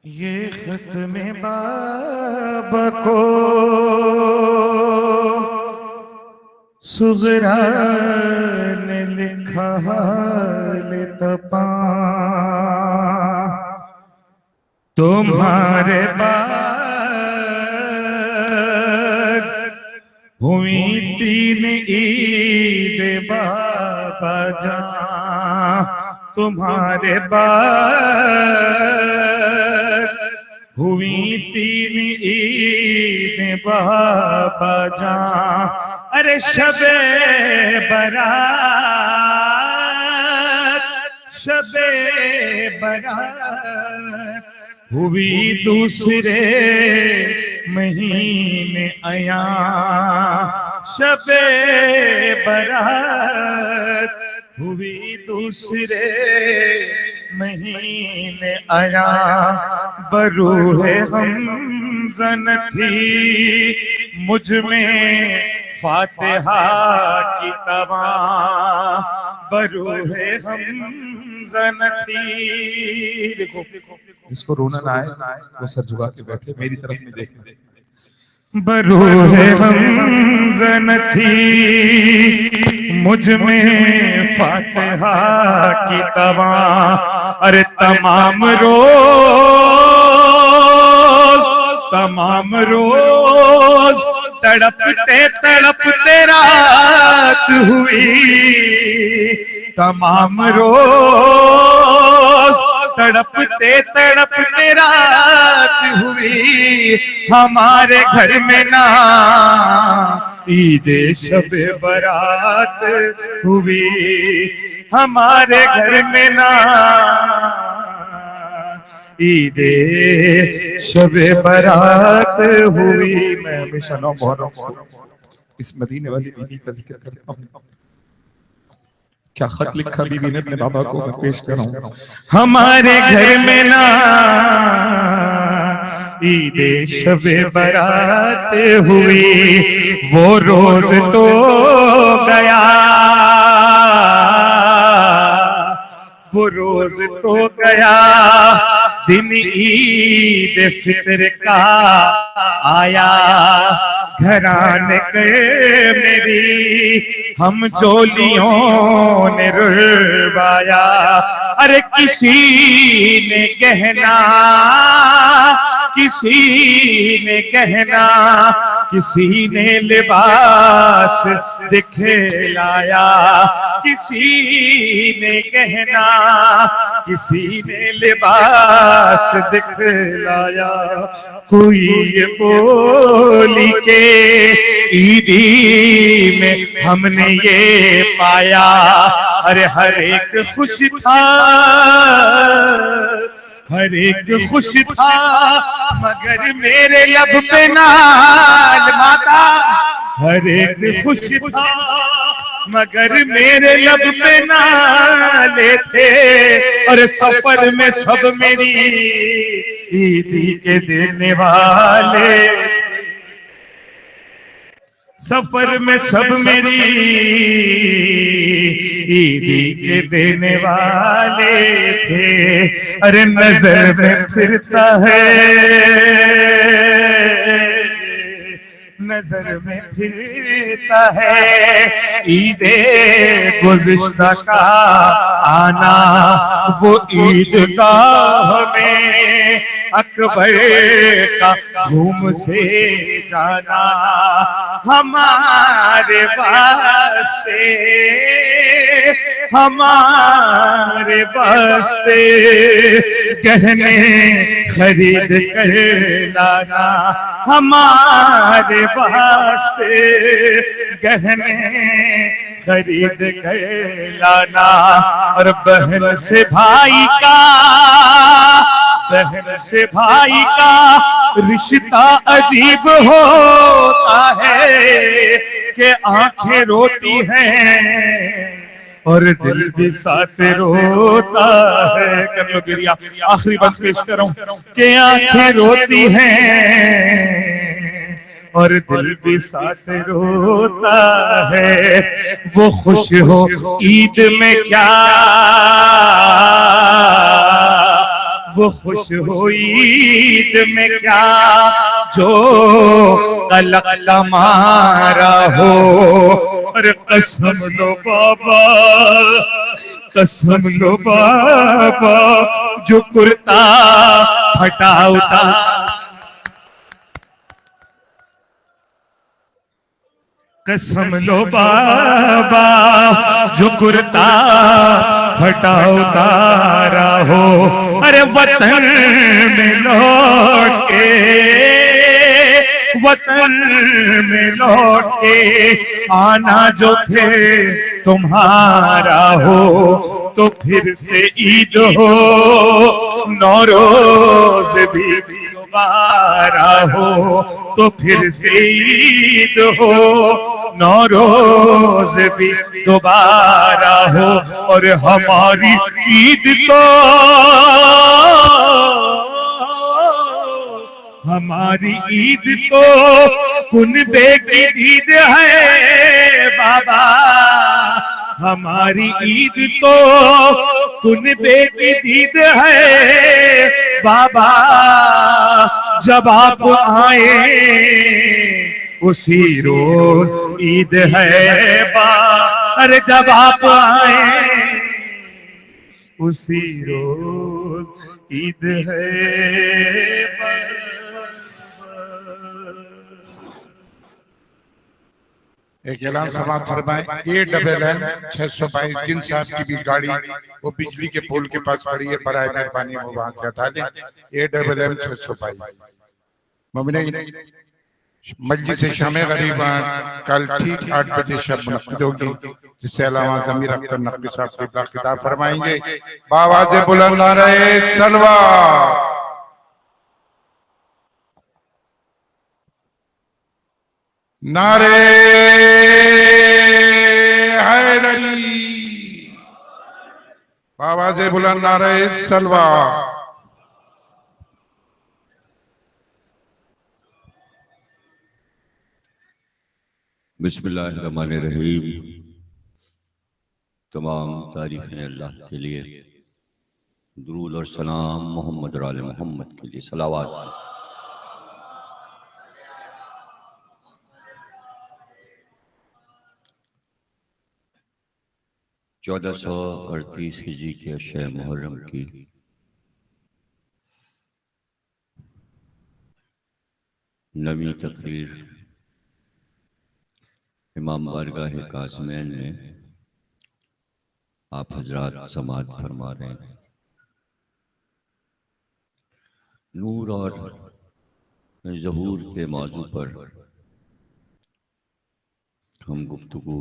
ये खत में बाबा को सुगरा ने लिखा हाल तपा, तुम्हारे बाद हुई 3 ईद बाबा जान, तुम्हारे बाद हुई 3 ईद बाबा जान। अरे शबे बरात, शबे बरात हुई दूसरे महीने आया, शबे बरात हुई दूसरे महीने आया। बरूहे हमज़न थी मुझ में फातिहा की तवा, बरूहे हमज़न थी। देखो जिसको रोना ना आए वो सर झुका के बैठे, मेरी तरफ नहीं देखना। बरूहे हमज़न थी मुझ में फातिहा की तवा, अरे तमाम रोज तड़पते तड़पते रात हुई, तमाम रोज तड़पते तड़पते रात हुई। हमारे घर में ना ईद शबे बरात हुई, हमारे घर में ना ईद शबे बरात हुई। मैं हमेशा 9 मुहर्रम इस मदीने वाली बीवी का जिक्र करता हूँ। क्या खत लिखा बीवी ने अपने बाबा को, मैं पेश कर रहा हूँ। हमारे घर में ना ईद शबे बरात हुई, वो रोज तो गया, वो रोज तो गया, दिन ईद फितर का आया। घराने के मेरी हम जोलियों ने रुलवाया, अरे किसी ने गहना, किसी ने गहना, किसी ने लिबास दिखलाया, किसी ने गहना, किसी ने लिबास दिखलाया। कोई ये बोली के ईदी में हमने ये पाया, अरे हर एक खुश था, हर एक खुश था, मगर मेरे लब पे नाल माता, हर एक खुश था मगर मेरे लब पे नाले थे, और सफर में सब मेरी ईदी के देने वाले, सफर में सब मेरी ईदी के देने वाले थे। अरे नजर में फिरता है, नजर में फिरता है ईदे गुज़िश्ता का आना, वो ईदगाह में अकबर का धूम से जाना। हमारे वास्ते, हमारे वास्ते गहने खरीद कर लाना, हमारे वास्ते गहने खरीद कर लाना। और बहन से भाई का, बहन से भाई का रिश्ता अजीब होता है कि आंखें रोती हैं और दिल भी साथ रोता है। कर लो गिरिया, आखिरी बात पेश कर रहा हूं कि आंखें रोती हैं और दिल भी साथ रोता है। वो खुश हो ईद में क्या, वो खुश हुई ईद में क्या जो तलक कमारा हो। अरे कसम लो बाबा, कसम लो बाबा, जो कुर्ता फटा उतार। कसम लो बाबा, जो कुर्ता फटा उतारा हो। अरे वतन में लौट के, वतन में लौट के आना जो फिर तुम्हारा हो। तो फिर से ईद हो, नौरोज भी दोबारा हो। तो फिर से ईद हो, नौरोज भी दोबारा हो। और हमारी ईद को, हमारी ईद तो कुनबे की ईद है बाबा। हमारी ईद तो कुनबे की ईद है बाबा। जब आप आए उसी रोज ईद है बा। अरे जब आप आए उसी रोज ईद है बा। एक ऐलान समाप्त फरमाए। ANN 622 जिन साहब की भी गाड़ी वो बिजली के पोल के पास खड़ी है, बराए मेहरबानी वो वहां से हटा लें। ANN 622 मुमिनीन मजलिस शाम गरीबान कल ठीक 8 बजे शब मुनक्किद होगी, जिससे अल्लामा ज़मीर अख्तर नकवी साहब से खिताब फरमाएंगे। बावाज़े बुलंद नारे सलवा, नारे हैदरी, आवाज़े बुलंद नारे सलवा। बिस्मिल्लाहिर्रहमानिर्रहीम। तमाम तारीफ़ें अल्लाह के लिए, दुरूद और सलाम मोहम्मद और आले मोहम्मद के लिए सलावत। 1438 हिजरी के अशय मुहर्रम की नवी तकरीर इमाम बारगाह काज़िमैन में आप हजरात समाअत फरमा रहे हैं। नूर और ज़हूर के मौजू पर हम गुफ्तगू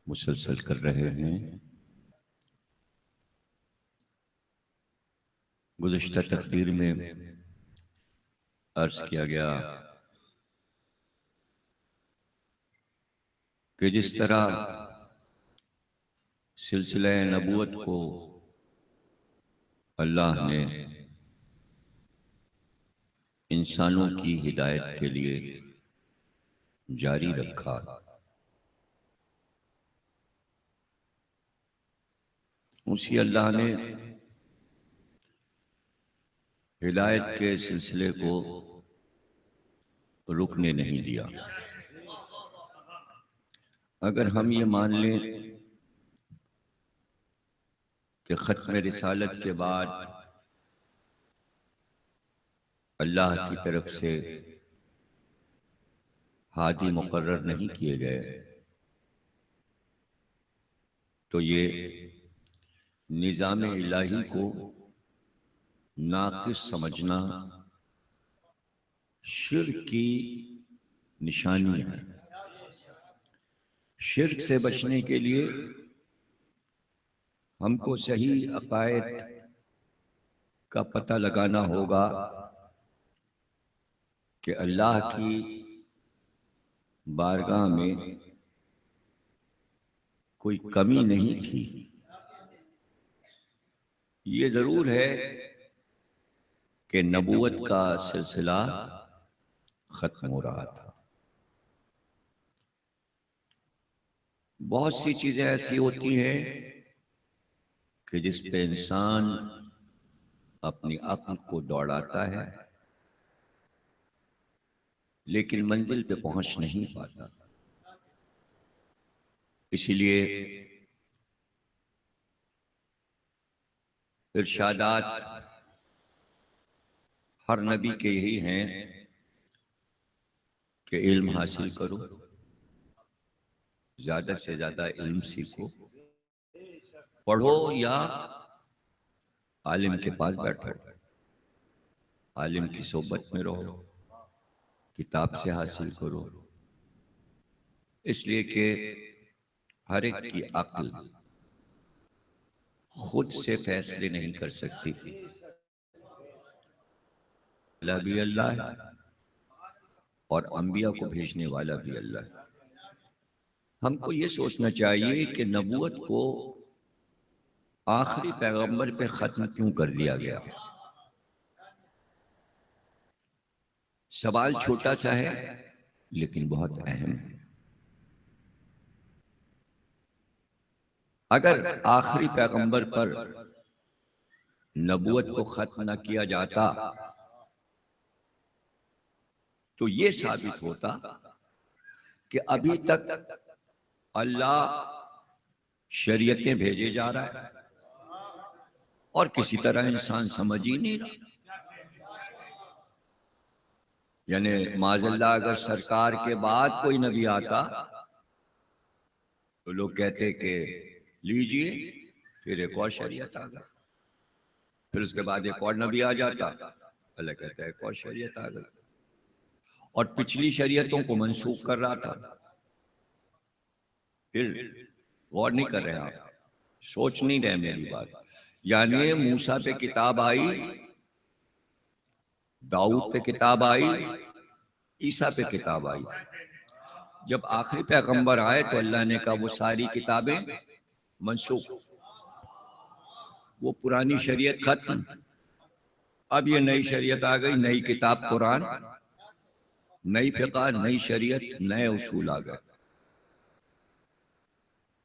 मुसलसल कर रहे हैं। गुज़िश्ता तकरीर में अर्ज किया गया कि जिस तरह सिलसिला नबूवत को अल्लाह ने इंसानों की हिदायत के लिए जारी रखा, उसी अल्लाह ने हिदायत के सिलसिले को रुकने नहीं दिया। अगर हम ये मान लें कि ख़त्म रिसालत के बाद अल्लाह की तरफ से हादी मुकर्रर नहीं किए गए, तो ये निज़ाम इलाही को नाक़िस समझना शिर्क की निशानी है। शिर्क से बचने के लिए हमको सही अक़ायद का पता लगाना होगा कि अल्लाह की बारगाह में कोई कमी नहीं थी। ये जरूर है कि नबूवत का सिलसिला खत्म हो रहा था। बहुत सी चीजें ऐसी होती हैं कि जिस पे इंसान अपनी अक्ल को दौड़ाता है, लेकिन मंजिल पे पहुंच नहीं पाता। इसीलिए इरशादात हर नबी के यही हैं कि इल्म हासिल करो, ज्यादा से ज्यादा इल्म सीखो, पढ़ो या आलिम के पास बैठो, आलिम की सोबत में रहो, किताब से हासिल करो। इसलिए कि हर एक की अक्ल खुद से फैसले नहीं कर सकती। अल्लाह भी अल्लाह है और अंबिया को भेजने वाला भी अल्लाह है। हमको ये सोचना चाहिए कि नबूवत को आखिरी पैगंबर पे खत्म क्यों कर दिया गया। सवाल छोटा सा है लेकिन बहुत अहम है। अगर आखिरी पैगंबर पर नबूवत को खत्म न किया जाता तो ये साबित होता कि अभी तक अल्लाह शरीयतें भेजे जा रहा है और किसी तरह इंसान समझ ही नहीं रहा। यानी माज़अल्लाह अगर सरकार के बाद कोई नबी आता तो लोग कहते कि लीजिए, फिर एक और शरीयत आ गई, फिर उसके बाद एक और नबी आ जाता, अल्लाह कहता है एक और शरीयत आ गई, और पिछली शरीयतों को मंसूख कर रहा था। फिर गौर नहीं कर रहे आप, सोच नहीं रहे मेरी बात। यानी मूसा पे किताब आई, दाऊद पे किताब आई, ईसा पे किताब आई। जब आखिरी पैगंबर आए तो अल्लाह ने कहा वो सारी किताबें मंसूख, वो पुरानी शरीयत खत्म, अब ये नई शरीयत आ गई, नई किताब कुरान, नई फिक़ा, नई शरीयत, नए उसूल आ गए।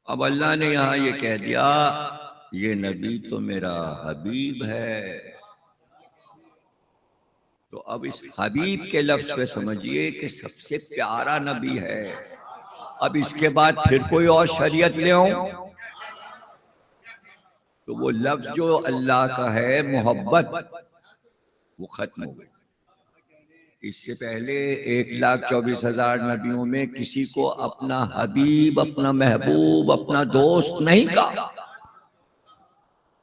अब अल्लाह ने यहां ये कह दिया ये नबी तो मेरा हबीब है। तो अब इस हबीब के लफ्ज पे समझिए कि सबसे प्यारा नबी है। अब इसके बाद फिर कोई और शरीयत ले आऊं तो वो लफ्ज जो अल्लाह का है मोहब्बत, वो खत्म हो गई। इससे पहले 1,24,000 नबियों में किसी को अपना हबीब, अपना महबूब, अपना दोस्त नहीं कहा।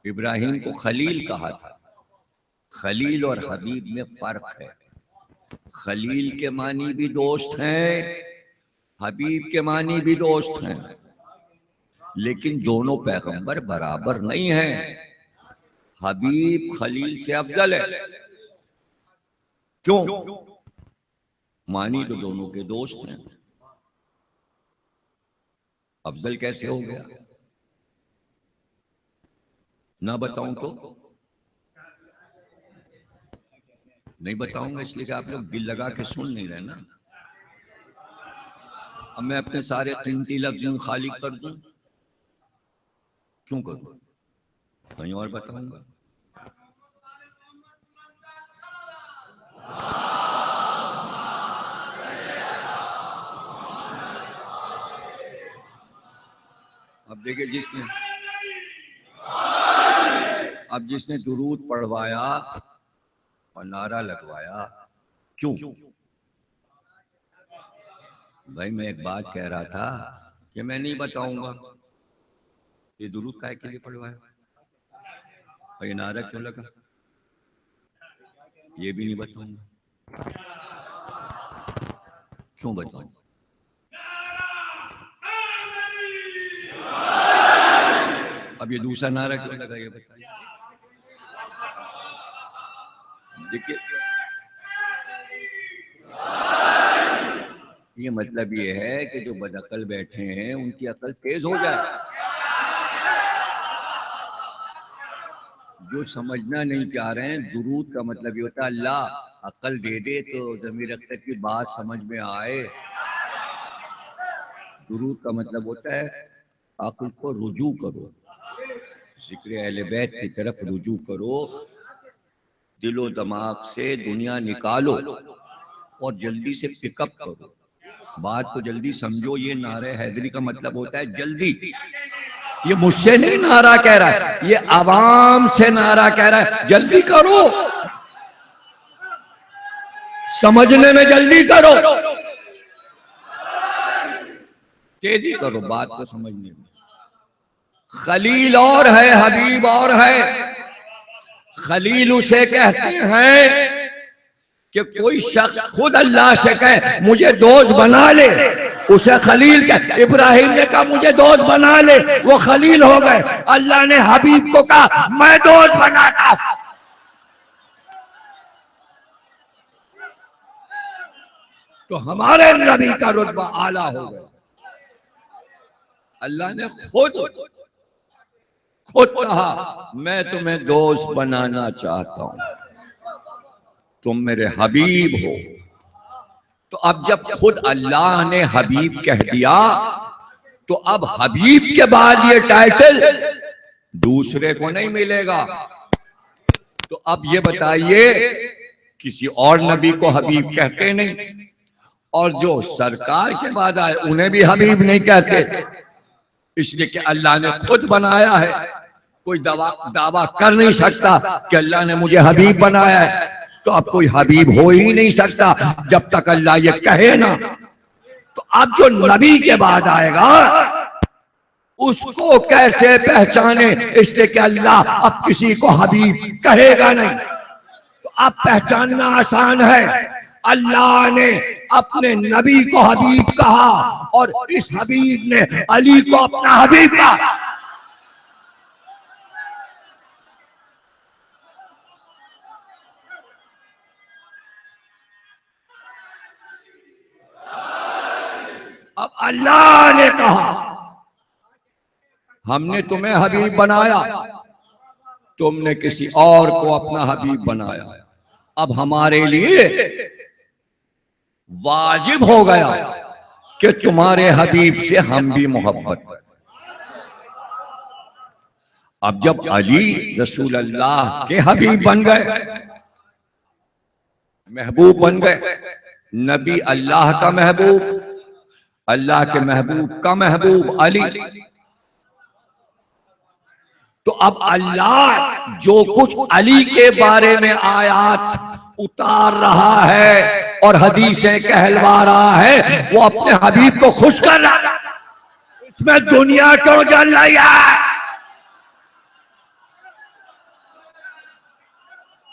इब्राहिम को खलील कहा था। खलील और हबीब में फर्क है। खलील के मानी भी दोस्त हैं, हबीब के मानी भी दोस्त हैं, लेकिन दोनों पैगंबर बराबर नहीं हैं। हबीब खलील से अफजल है। क्यों? मानी तो दोनों के दोस्त हैं, अफजल कैसे हो गया? ना बताऊं तो नहीं बताऊंगा, इसलिए कि आप लोग दिल लगा के सुन नहीं रहे ना। अब मैं अपने सारे कीमती लफ्ज़ खाली कर दूं, क्यों करूं? कहीं और बताऊंगा। अब देखिए, जिसने दुरूद पढ़वाया और नारा लगवाया, क्यों? भाई मैं एक बात कह रहा था कि मैं नहीं बताऊंगा ये दुरूद काहे के लिए पढ़वाया और ये नारा क्यों लगा, ये भी नहीं बताऊंगा। क्यों बताऊं? अब ये दूसरा नारा क्यों लगा, ये बताइए। देखिए, ये मतलब ये है कि जो बदअकल बैठे हैं उनकी अकल तेज हो जाए। जो समझना नहीं चाह रहे हैं, दुरूद का मतलब ये होता है अल्लाह अकल दे दे तो ज़मीर अख्तर की बात समझ में आए। दुरूद का मतलब होता है अक्ल को रुजू करो, जिक्र अहले बैत की तरफ रुजू करो, दिलो दिमाग से दुनिया निकालो और जल्दी से पिकअप करो। बात को जल्दी समझो। ये नारे हैदरी का मतलब होता है जल्दी। ये मुझसे नहीं नारा कह रहा है, ये आवाम से नारा कह रहा है, जल्दी करो, समझने में जल्दी करो, तेजी करो बात को समझने में। खलील और है, हबीब और है। खलील उसे कहते हैं कि कोई शख्स खुद अल्लाह से कहे मुझे दोस्त बना ले, उसे खलील कहे। इब्राहिम ने कहा मुझे दोस्त बना ले, वो खलील हो गए। अल्लाह ने हबीब को कहा मैं दोस्त बनाता हूं। तो हमारे नबी का रुतबा आला हो गया। अल्लाह ने खुद कहा मैं तुम्हें दोस्त बनाना चाहता हूं, तुम मेरे हबीब हो। तो अब जब खुद अल्लाह ने हबीब कह दिया तो अब हबीब के बाद ये टाइटल दूसरे को नहीं मिलेगा। तो अब ये बताइए, किसी और नबी को हबीब कहते नहीं, और जो सरकार के बाद आए उन्हें भी हबीब नहीं कहते, इसलिए कि अल्लाह ने खुद बनाया है। कोई दावा कर नहीं सकता कि अल्लाह ने मुझे हबीब बनाया है। तो अब कोई हबीब हो ही नहीं सकता जब तक अल्लाह ये कहे ना। तो अब जो नबी के बाद आएगा उसको कैसे पहचाने, इसलिए कि अल्लाह अब किसी को हबीब कहेगा नहीं। तो अब पहचानना आसान है। अल्लाह ने अपने नबी को हबीब कहा और इस हबीब ने अली को अपना हबीब कहा। अब अल्लाह ने कहा हमने तुम्हें हबीब बनाया, तुमने किसी और को अपना हबीब बनाया। अब हमारे लिए वाजिब हो गया कि तुम्हारे हबीब से हम भी मोहब्बत। अब जब अली रसूल अल्लाह के हबीब बन गए, महबूब बन गए, नबी अल्लाह का महबूब, अल्लाह के महबूब का महबूब अली, तो अब अल्लाह जो कुछ अली के बारे में आयात उतार रहा है और हदीसें कहलवा रहा है, वो अपने हबीब को खुश कर रहा है। इसमें दुनिया क्यों जल रही है?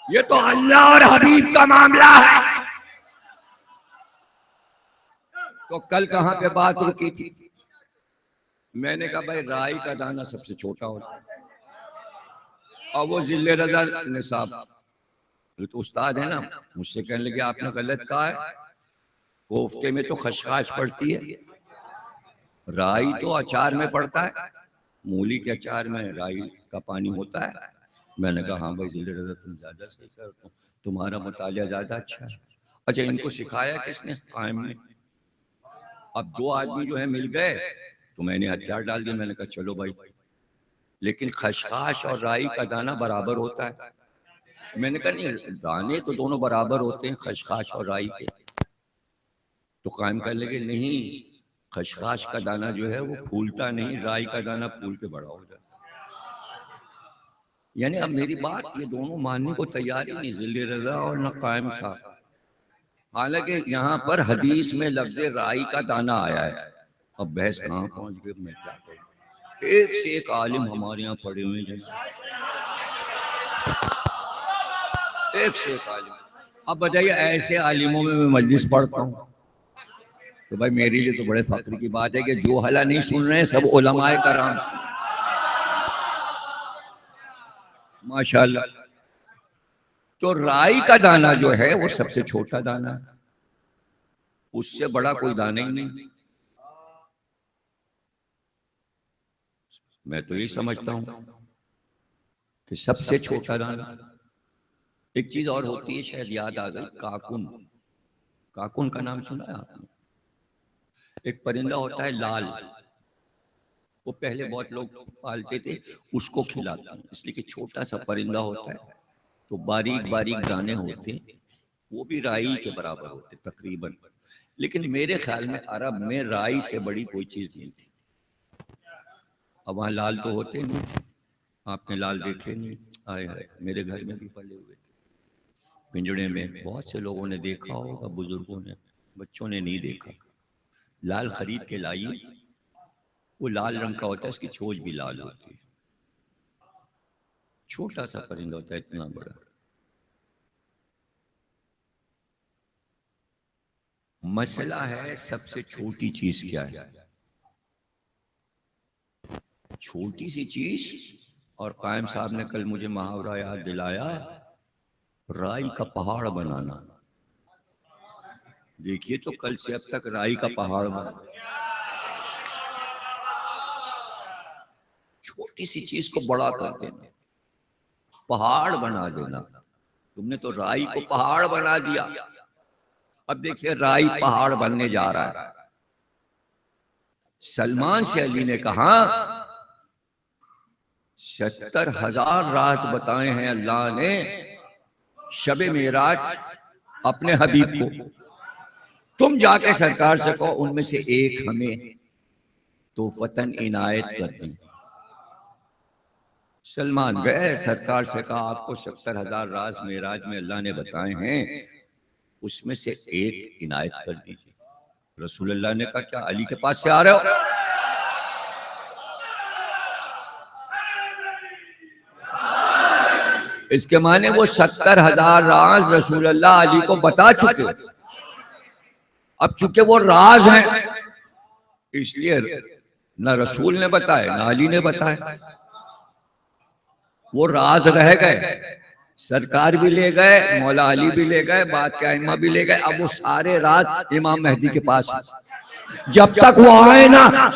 ये तो अल्लाह और हबीब का मामला है। तो कल कहां पे बात रुकी थी? मैंने कहा भाई राई का दाना सबसे छोटा होता है। और वो जिले रजा निसाब तो उस्ताद है ना, मुझसे कहने लगे आपने गलत कहा है, कोफ्ते में तो खशखाश पड़ती है, राई तो अचार में पड़ता है, मूली के अचार में राई का पानी होता है। मैंने कहा हाँ भाई जिले रजा तुम ज्यादा सही कर, तुम्हारा मुतालिया ज्यादा अच्छा है। अच्छा इनको सिखाया किसने? कायम ने। अब दो आदमी जो है मिल गए तो मैंने अचार डाल दिया। मैंने कहा चलो भाई, लेकिन खशखाश और राई का दाना बराबर होता है। मैंने कहा नहीं, दाने तो दोनों बराबर होते हैं खशखाश और राई के। तो कायम कर लगे नहीं, खशखाश का दाना जो है वो फूलता नहीं, राई का दाना फूल के बड़ा हो जाता। यानी अब मेरी बात ये दोनों मानने को तैयार ही नहीं, जिले रजा और न कायम साहब। हालांकि यहाँ पर हदीस में लफ्ज राई का दाना आया है। अब बहस कहाँ पहुंच गई, मैं क्या करूं। एक से एक आलिम हमारे यहाँ पड़े हुए हैं, एक से एक आलिम। अब बताइए ऐसे आलिमों में मैं मजलिस पढ़ता हूँ तो भाई मेरे लिए तो बड़े फख्र की बात है कि जो हला नहीं सुन रहे हैं सब उलमाए कराम माशाल्लाह। तो राई का दाना जो है वो सबसे छोटा दाना है, उससे बड़ा कोई दाना ही नहीं। मैं तो यही समझता हूं कि सबसे छोटा दाना। एक चीज और होती है, शायद याद आ गई, काकुन। काकुन का नाम सुना है आपने? एक परिंदा होता है लाल, वो पहले बहुत लोग पालते थे, उसको खिलाते हैं इसलिए कि छोटा सा परिंदा होता है तो बारीक बारीक दाने होते, वो भी राई के बराबर होते तकरीबन। लेकिन मेरे ख्याल में अरब में राई से बड़ी कोई चीज नहीं थी। अब वहाँ लाल तो होते नहीं, आपने लाल देखे नहीं? आए हाय, मेरे घर में भी पले हुए थे पिंजड़े में, बहुत से लोगों ने देखा होगा, बुजुर्गों ने, बच्चों ने नहीं देखा। लाल खरीद के लाइए, वो लाल रंग का होता है, उसकी चोंच भी लाल होती है, छोटा सा परिंदा होता है, इतना बड़ा। मसला है सबसे छोटी चीज क्या है, छोटी सी चीज। और कायम साहब ने कल मुझे मुहावरा याद दिलाया, राई का पहाड़ बनाना। देखिए तो कल से अब तक राई का पहाड़ बना, छोटी सी चीज को बड़ा कर देना, पहाड़ बना देना। तुमने तो राई को पहाड़ बना दिया। अब देखिए राई पहाड़ बनने जा रहा है। सलमान से अली ने कहा 70,000 राज बताए हैं अल्लाह ने शबे मेराज अपने हबीब को। तुम जाके सरकार से कहो उनमें से एक हमें तो फतन इनायत कर दी। सलमान गए, सरकार से कहा आपको 70,000 राज मेराज में अल्लाह ने बताए हैं, उसमें से एक इनायत कर दीजिए। रसूलुल्लाह ने कहा क्या अली के पास से आ रहे हो? इसके माने वो 70,000 राज रसूलुल्लाह अली को बता चुके। अब चूंकि वो राज हैं, इसलिए न रसूल ने बताया न अली ने बताया, वो राज रह गए। सरकार भी ले गए, मौला अली भी ले गए, बाद के अइम्मा भी ले गए। अब वो सारे राज इमाम मेहदी के पास है। जब तक वो आए ना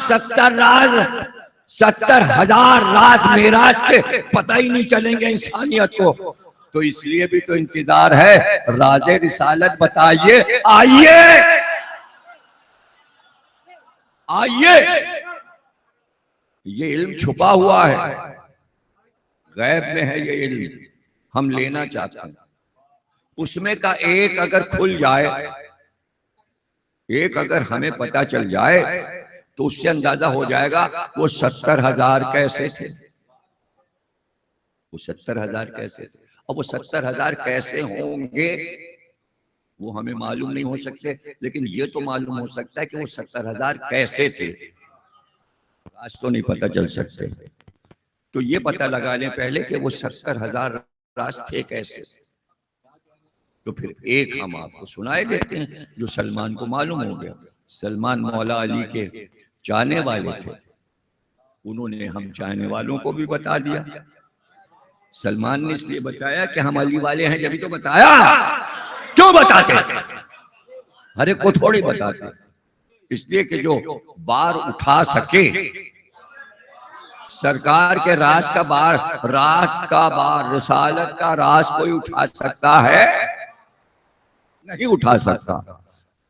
70,000 राज मेराज के पता ही नहीं चलेंगे इंसानियत को। तो इसलिए भी तो इंतजार है, राजे रिसालत बताइए, आइए आइए। ये इल्म छुपा हुआ है, गैब में है ये इल्म, हम लेना चाहते हैं। उसमें का एक अगर खुल जाए, एक अगर हमें पता चल जाए, तो उससे अंदाजा हो जाएगा वो 70,000 कैसे थे, वो 70,000 कैसे थे। अब वो 70,000 कैसे होंगे वो हमें मालूम नहीं हो सकते, लेकिन ये तो मालूम हो सकता है कि वो 70,000 कैसे थे। आज तो नहीं पता चल सकते, तो ये पता लगा लें पहले कि वो 70,000 राज थे कैसे। तो फिर एक हम आपको सुनाए देते हैं जो सलमान को मालूम हो गया। सलमान मौला अली के चाहने वाले थे, उन्होंने हम चाहने वालों को भी बता दिया। सलमान ने इसलिए बताया कि हम अली वाले हैं, जब तो बताया। क्यों बताते? हर एक को थोड़ी बताते, इसलिए कि जो बार उठा सके सरकार के राज का बार, रिसालत का राज कोई उठा सकता है? नहीं उठा सकता।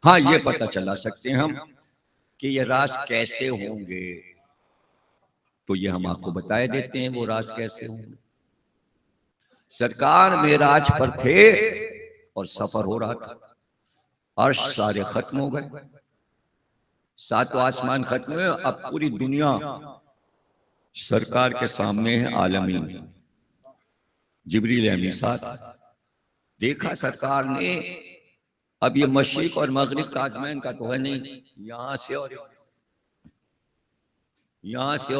हाँ ये पता चला सकते हैं हम कि ये राज कैसे होंगे, तो ये हम आपको बताए देते हैं वो राज कैसे होंगे। सरकार मेराज पर थे और सफर हो रहा था, अर्श सारे खत्म हो गए, सातों आसमान खत्म हुए। अब पूरी दुनिया सरकार के सामने है, आलमीन। जिब्रील अमीन साथ देखा सरकार ने। अब ये मशरिक और मगरिब का आजमैन का तो है नहीं, यहां से और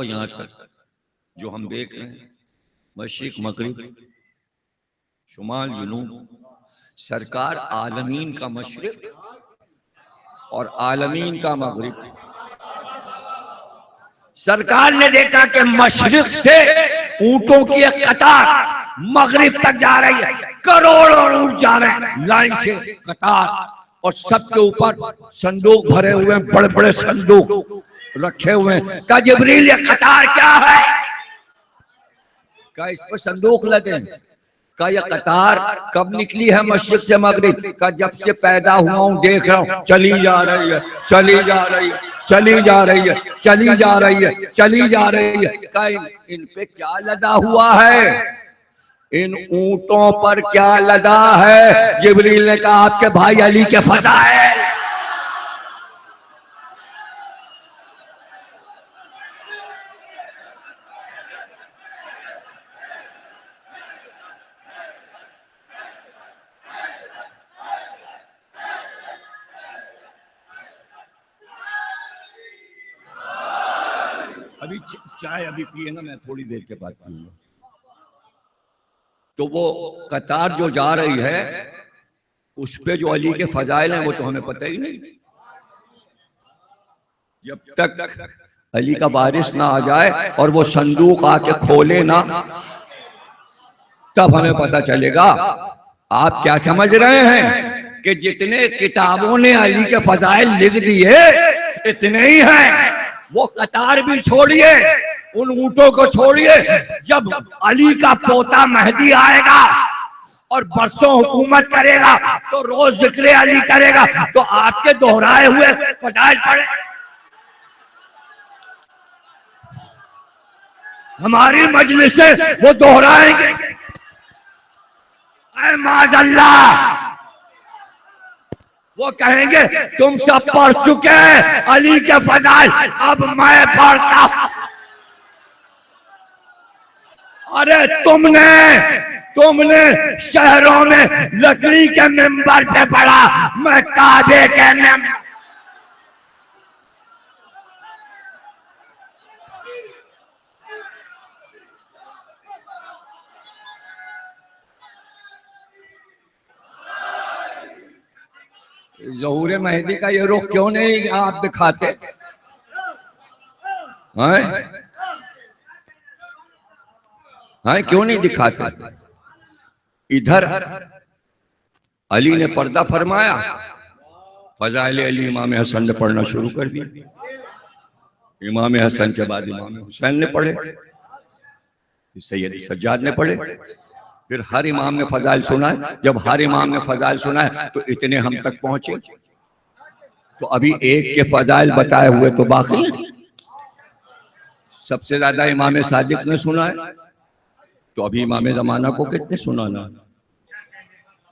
यहां तक जो हम देख रहे हैं, मशरिक मगरिब शुमाल जुनूब, सरकार आलमीन का मशरिक और आलमीन का मगरिब। सरकार ने देखा कि मशरिक से ऊंटों की एक कतार मगरिब तक जा रही है, करोड़ों ऊंट जा रहे हैं लाइन से कतार, और सबके ऊपर संदूक भरे हुए हैं, बड़े बड़े संदूक रखे हुए हैं। का जिब्रील ये कतार क्या है? का इस पर संदूक लगे? का ये कतार कब निकली है मशरिक से मगरिब? का जब से पैदा हुआ हूं देख रहा हूं, चली जा रही है, चली जा रही है, चली जा रही है, चली जा रही है, चली जा रही है। का इन पे क्या लदा हुआ है? इन ऊंटों पर क्या लदा है? जिब्रील ने कहा आपके भाई अली के फज़ाइल। अभी चाय अभी पिए ना, मैं थोड़ी देर के बाद पीऊंगा। तो वो कतार जो जा रही है उस पे जो अली के फजाइल हैं वो तो हमें पता ही नहीं। जब तक अली का वारिस ना आ जाए और वो संदूक आके खोले ना, तब हमें पता चलेगा। आप क्या समझ रहे हैं कि जितने किताबों ने अली के फजाइल लिख दिए इतने ही हैं? वो कतार भी छोड़िए, उन ऊंटों को छोड़िए। जब अली का पोता मेहदी आएगा और बरसों हुकूमत करेगा तो रोज जिक्र अली करेगा, तो आपके दोहराए हुए फजाइल पड़े। हमारी मजलिस से वो दोहराएंगे, ऐ माज़अल्लाह। वो कहेंगे तुम सब पढ़ चुके हैं अली के फजाइल, अब मैं पढ़ता। अरे तुमने शहरों में लकड़ी के मिंबर पे पढ़ा, मैं काबे के मिंबर। ज़हूर मेहदी का ये रुख क्यों नहीं आप दिखाते हैं? क्यों नहीं दिखाते? इधर अली ने पर्दा फरमाया, फजाइल अली इमाम हसन ने पढ़ना शुरू कर दिया। इमाम हसन के बाद इमाम हुसैन ने पढ़े, सैयद सज्जाद ने पढ़े, फिर हर इमाम ने फजाइल सुना है। जब हर इमाम ने फजाइल सुना है तो इतने हम तक पहुंचे। तो अभी एक के फजाइल बताए हुए तो बाकी सबसे ज्यादा इमाम सादिक ने सुना है, तो अभी इमाम जमाना को कितने सुनाना?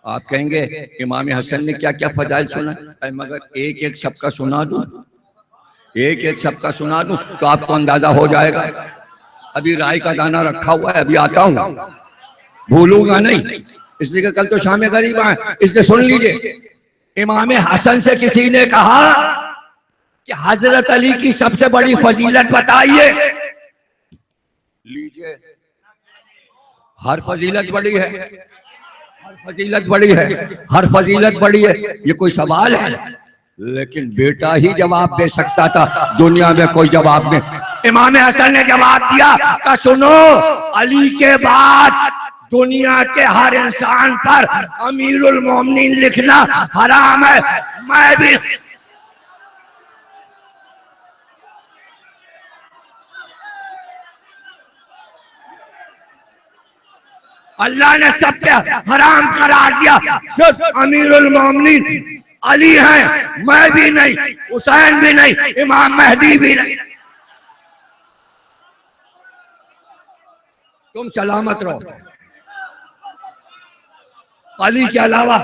आप कहेंगे इमाम हसन ने क्या क्या फजाइल सुना है, मगर एक एक सबका सुना दूं, एक एक सबका सुना दूं तो आपको अंदाजा हो जाएगा। अभी राय का दाना रखा हुआ है, अभी आता हूं, भूलूंगा नहीं, इसलिए कि कल तो शाम गरीब आए। इसलिए सुन लीजिए, इमाम हसन से किसी ने कहा कि हजरत अली की सबसे बड़ी फजीलत बताइए। लीजिए, हर फजीलत बड़ी है, हर फजीलत बड़ी है, हर फजीलत बड़ी है, ये कोई सवाल है? लेकिन बेटा ही जवाब दे सकता था, दुनिया में कोई जवाब नहीं। इमाम हसन ने जवाब दिया कि सुनो, अली के बाद दुनिया के हर इंसान पर अमीरुल मोमिनीन लिखना हराम है। मैं भी अल्लाह ने सब पे हराम करार दिया, सिर्फ अमीरुल मोमिनीन अली हैं, मैं भी नहीं, हुसैन भी नहीं, इमाम मेहदी भी नहीं। तुम सलामत रहो, अली के अलावा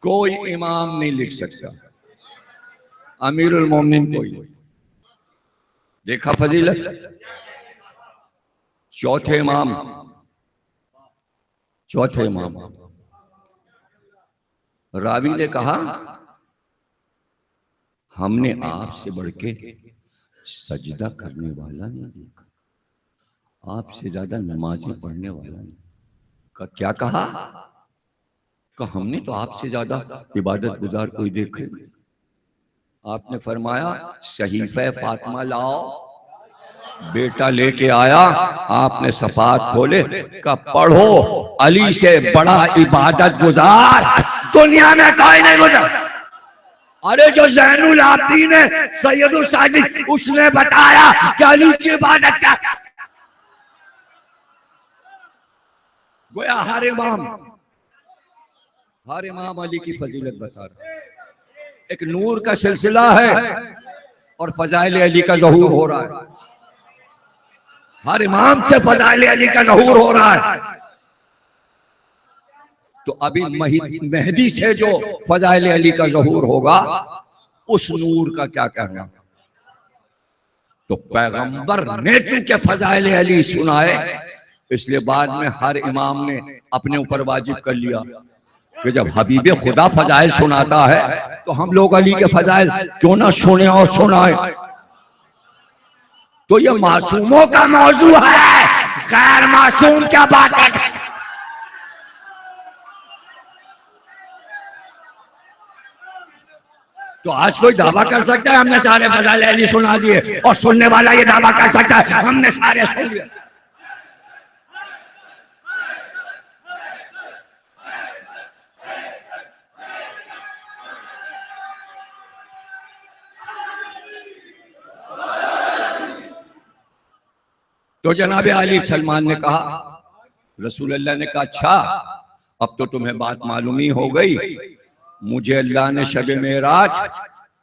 कोई इमाम नहीं लिख सकता, अमीरुल मोमिनीन कोई। देखा फजीलत? चौथे इमाम रावी ने कहा हमने आपसे बढ़ के सजदा करने वाला नहीं देखा, आपसे ज्यादा नमाजें पढ़ने वाला नहीं। क्या कहा? हमने तो आपसे ज्यादा इबादत गुजार कोई देखे। आपने फरमाया सहीफे फातिमा लाओ। बेटा लेके आया, आपने सफात खोले, का पढ़ो अली से बड़ा इबादत गुजार दुनिया में कोई नहीं गुजर। अरे जो ज़ैनुल आबिदीन है, सैयदुल सादिक, उसने बताया कि अली की इबादत क्या। गोया हर इमाम अली की फजीलत बता रहा है। एक नूर का सिलसिला है और फजाइल अली का ज़हूर हो रहा है। हर इमाम से फजाइल अली का ज़हूर हो रहा है, तो अभी मेहदी से जो फजाइल अली का ज़हूर होगा उस नूर का क्या कहना। तो पैगंबर ने चूंकि फजाइल अली सुनाए, इसलिए बाद में हर इमाम ने अपने ऊपर वाजिब कर लिया कि जब हबीब खुदा फजाइल सुनाता है तो हम लोग अली के फजाइल क्यों ना सुने और सुनाए। तो ये मासूमों का मौजू है, गैर मासूम क्या बात है। तो आज कोई दावा कर सकता है हमने सारे फजाइल अली सुना दिए, और सुनने वाला ये दावा कर सकता है हमने सारे सुन लिए। तो जनाब अली सलमान ने कहा, रसूल अल्लाह ने कहा अच्छा अब तो तुम्हें बात मालूम ही हो गई, मुझे अल्लाह ने शब मेराज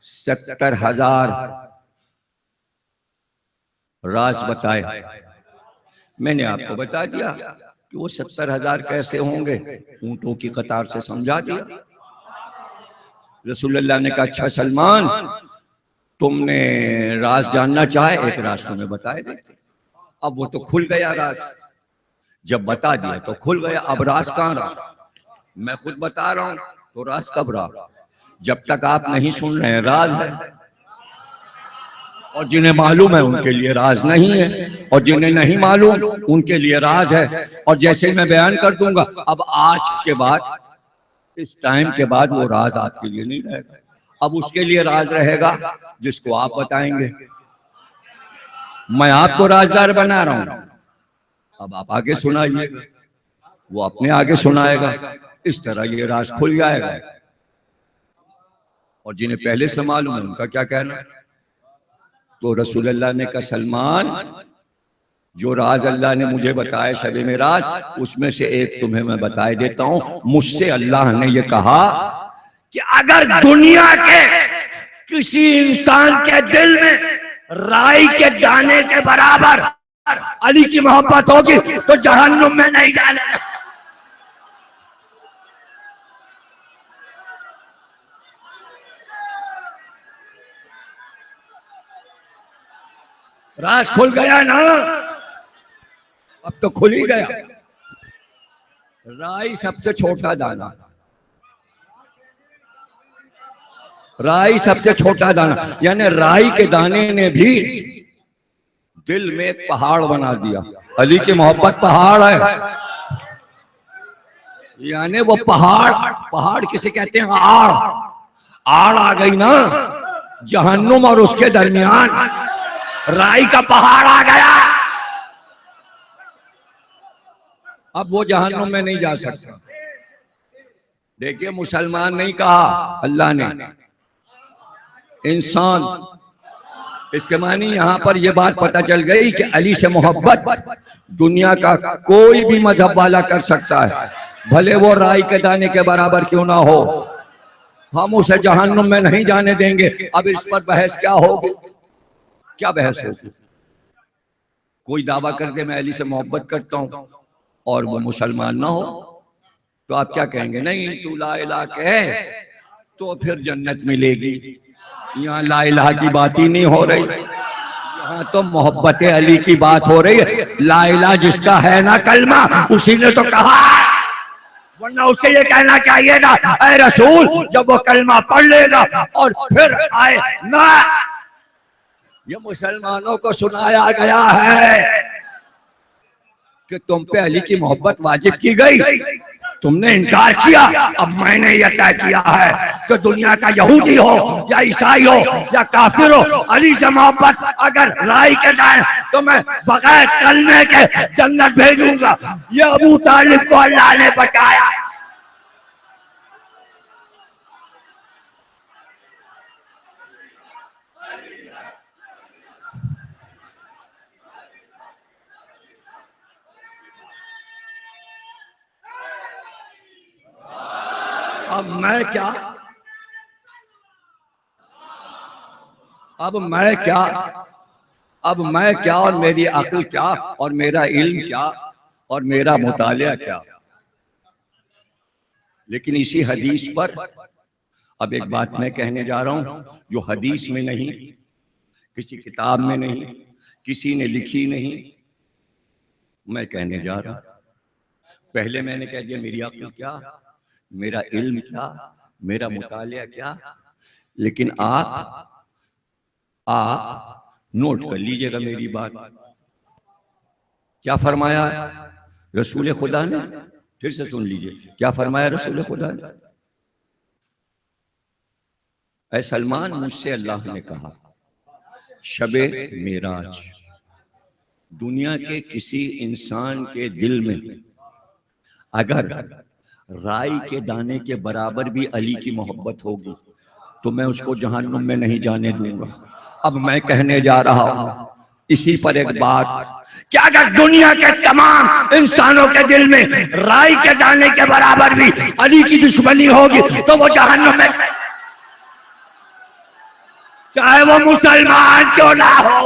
70,000 राज बताए। मैंने आपको बता दिया कि वो 70,000 कैसे होंगे, ऊंटों की कतार से समझा दिया। रसूल अल्लाह ने कहा अच्छा सलमान तुमने राज जानना चाहे, एक राज तुम्हें बताए देते। अब वो तो खुल गया राज, जब बता दिया तो खुल गया, अब राज कहाँ रहा। मैं खुद बता रहा हूं तो राज कब रहा, जब तक आप नहीं सुन रहे हैं राज है, और जिन्हें मालूम है उनके लिए राज नहीं है, और जिन्हें नहीं मालूम उनके लिए राज है। और जैसे मैं बयान कर दूंगा, अब आज के बाद इस टाइम के बाद वो राज आपके लिए नहीं रहेगा, अब उसके लिए राज रहेगा जिसको आप बताएंगे। मैं आपको राजदार बना रहा हूं, अब आप आगे सुनाइए, वो अपने आगे सुनाएगा, इस तरह ये राज खुल जाएगा। और जिन्हें पहले से मालूम है उनका क्या कहना। तो रसूल अल्लाह ने कहा सलमान जो राज अल्लाह ने मुझे बताया शब मेराज, उसमें से एक तुम्हें मैं बताए देता हूं। मुझसे अल्लाह ने यह कहा कि अगर दुनिया के किसी इंसान के दिल में राई के दाने के बराबर अली की मोहब्बत होगी तो जहन्नुम में नहीं जाने। राज खुल गया ना, अब तो खुल ही गया। राई सबसे छोटा दाना, राई सबसे छोटा दाना, यानी राई के दाने ने भी दिल में एक पहाड़ बना दिया। अली की मोहब्बत पहाड़ है, यानी वो पहाड़, पहाड़ किसे कहते हैं, आड़ आ गई ना जहन्नुम और उसके दरमियान राई का पहाड़ आ गया। अब वो जहन्नुम में नहीं जा सकता। देखिए मुसलमान नहीं कहा अल्लाह ने, इंसान। इसके मानी यहां पर यह बात पता चल गई कि अली से मोहब्बत दुनिया का कोई भी मजहब वाला कर सकता है, भले वो राई के दाने के बराबर क्यों ना हो। हम उसे जहन्नुम में नहीं जाने देंगे। अब इस पर बहस क्या होगी, क्या बहस होगी। कोई दावा करके मैं अली से मोहब्बत करता हूं और वो मुसलमान ना हो तो आप क्या कहेंगे, नहीं तू ला इलाहा कहे तो फिर जन्नत मिलेगी। यहाँ ला इलाहा की बात ही नहीं हो रही, यहाँ तो मोहब्बत अली की बात हो रही है। ला इलाहा जिसका है ना कलमा उसी ने तो कहा, वरना उसे ये कहना चाहिए ना ऐ रसूल जब वो कलमा पढ़ लेगा और फिर आए ना। ये मुसलमानों को सुनाया गया है कि तुम पे अली की मोहब्बत वाजिब की गई, तुमने इनकार किया। अब मैंने यह तय किया है कि दुनिया का यहूदी हो या ईसाई हो या काफिर हो, अली से मोहब्बत अगर राई के जाए तो मैं बगैर कलमे के जन्नत भेजूंगा। ये अबू तालिब को अल्लाह ने बचाया। अब मैं क्या, अब मैं क्या, अब मैं क्या और मेरी अक्ल क्या और मेरा इल्म क्या और मेरा मुतालिया क्या। लेकिन इसी हदीस पर अब एक बात मैं कहने जा रहा हूं जो हदीस में नहीं, किसी किताब में नहीं, किसी ने लिखी नहीं, मैं कहने जा रहा हूं। पहले मैंने कह दिया मेरी अक्ल क्या, मेरा इल्म क्या, मेरा मुतालिया क्या। लेकिन आप नोट कर लीजिएगा मेरी बात। क्या फरमाया रसूल खुदा ने, फिर से सुन लीजिए क्या फरमाया रसूल खुदा ने। ऐ सलमान, मुझसे अल्लाह ने कहा शबे मेराज दुनिया के किसी इंसान के दिल में अगर राई के दाने के बराबर भी अली की मोहब्बत होगी तो मैं उसको जहन्नुम में नहीं जाने दूंगा। अब मैं कहने जा रहा हूं इसी पर एक बात, क्या अगर दुनिया के तमाम इंसानों के दिल में राई के दाने के बराबर भी अली की दुश्मनी होगी तो वो जहन्नुम में, चाहे वो मुसलमान क्यों ना हो।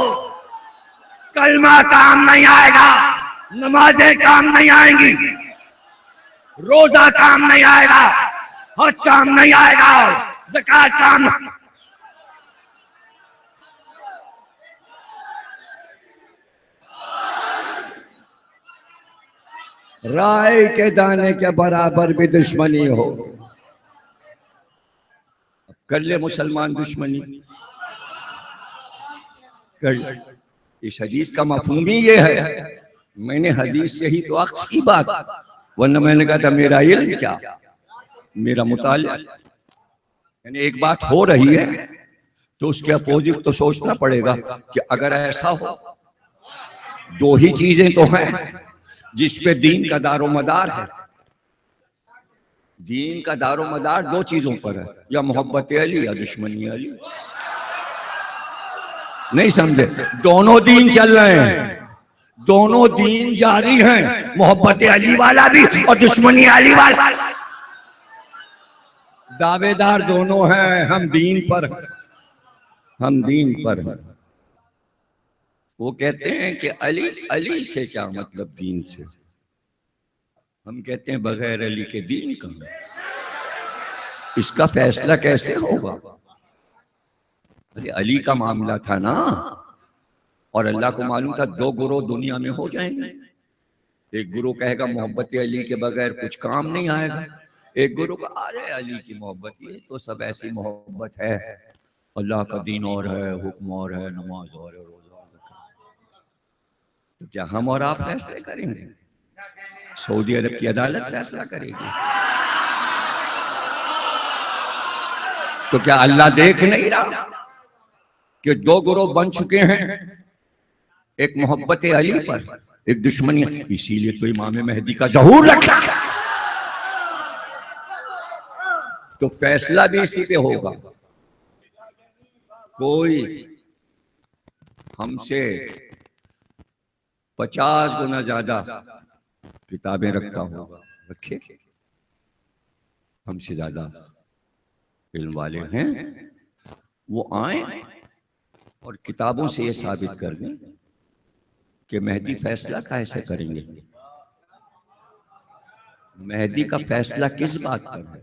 कलमा काम नहीं आएगा, नमाजें काम नहीं आएंगी, रोजा काम नहीं आएगा, हज काम नहीं आएगा, ज़कात काम। राई के दाने के बराबर भी दुश्मनी हो, कर ले मुसलमान दुश्मनी कर ले। इस हदीस का मफहूम ही ये है, मैंने हदीस से ही तो अक्स की बात, वरना मैंने कहा था मेरा इल्म क्या, मेरा मुतालिया। यानी एक बात हो रही है तो उसके अपोजिट तो सोचना पड़ेगा कि अगर ऐसा हो, दो ही चीजें तो हैं जिस पे दीन का दारोमदार है। दीन का दारोमदार दो चीजों पर है, या मोहब्बत अली या दुश्मनी अली। नहीं समझे? दोनों दीन चल रहे हैं, दोनों दीन जारी हैं, मोहब्बत अली वाला भी और दुश्मनी अली वाला। दावेदार दोनों हैं, हम दीन पर, हम दीन पर हैं। वो कहते हैं कि अली, अली से क्या मतलब दीन से। हम कहते हैं बगैर अली के दीन कहां। इसका फैसला कैसे होगा? अरे अली का मामला था ना, और अल्लाह को मालूम था दो गुरु दुनिया में हो जाएंगे। एक गुरु कहेगा मोहब्बत अली के बगैर कुछ काम नहीं आएगा, एक गुरु का अरे अली की मोहब्बत ये तो सब ऐसी मोहब्बत है, अल्लाह का दीन और है, हुक्म और है, नमाज और है, रोजा और है। तो क्या हम और आप फैसले करेंगे? सऊदी अरब की अदालत फैसला करेगी? तो क्या अल्लाह देख नहीं रहा कि दो गुरु बन चुके हैं, एक मोहब्बत अली पर, एक दुश्मनी। इसीलिए तो इमाम मेहदी का ज़हूर रखा, तो फैसला भी इसी पे होगा। कोई हमसे 50 गुना ज्यादा किताबें रखता होगा, रखे, हमसे ज्यादा इल्म वाले हैं, वो आए और किताबों से ये साबित कर दें कि मेहदी फैसला कैसे करेंगे। मेहदी का फैसला किस बात पर है?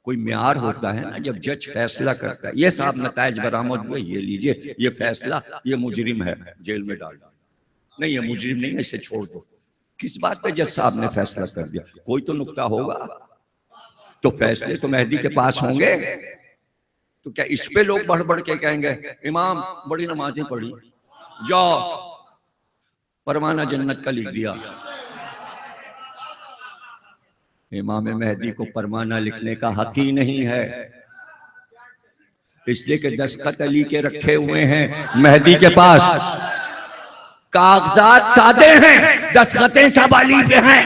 कोई म्यार होता है ना, जब जज फैसला करता है, ये साहब नताइज बरामद हुए, ये लीजिए, ये फैसला, ये मुजरिम है, जेल में डाल दो। नहीं, ये मुजरिम नहीं है, इसे छोड़ दो। किस बात पे जज साहब ने फैसला कर दिया? कोई तो नुक्ता होगा, तो फैसले तो मेहदी के पास होंगे। तो क्या इस पे लोग बढ़ बढ़ के कहेंगे इमाम बड़ी नमाजें पढ़ी, जाओ परवाना जन्नत का लिख दिया। इमाम मेहदी को परवाना लिखने का हक ही नहीं है, इसलिए कि दस्तखत अली के रखे हुए हैं, मेहदी के पास कागजात सादे हैं, दस्तखतें सब अली पे हैं।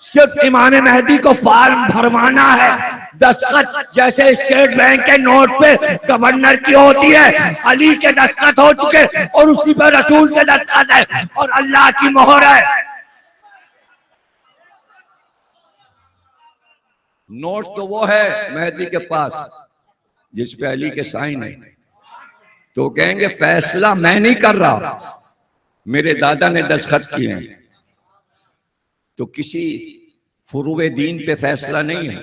सिर्फ इमाम मेहदी को फॉर्म भरवाना है, दस्तखत जैसे स्टेट बैंक के नोट पे गवर्नर की होती है, अली के दस्तखत हो चुके और उसी पर रसूल के दस्तखत है और अल्लाह की मोहर है। नोट तो वो है मेहदी के पास जिस पे अली के साइन है, तो कहेंगे फैसला मैं नहीं कर रहा, मेरे दादा ने दस्तखत किए हैं। तो किसी फुरूए दीन पे फैसला नहीं है।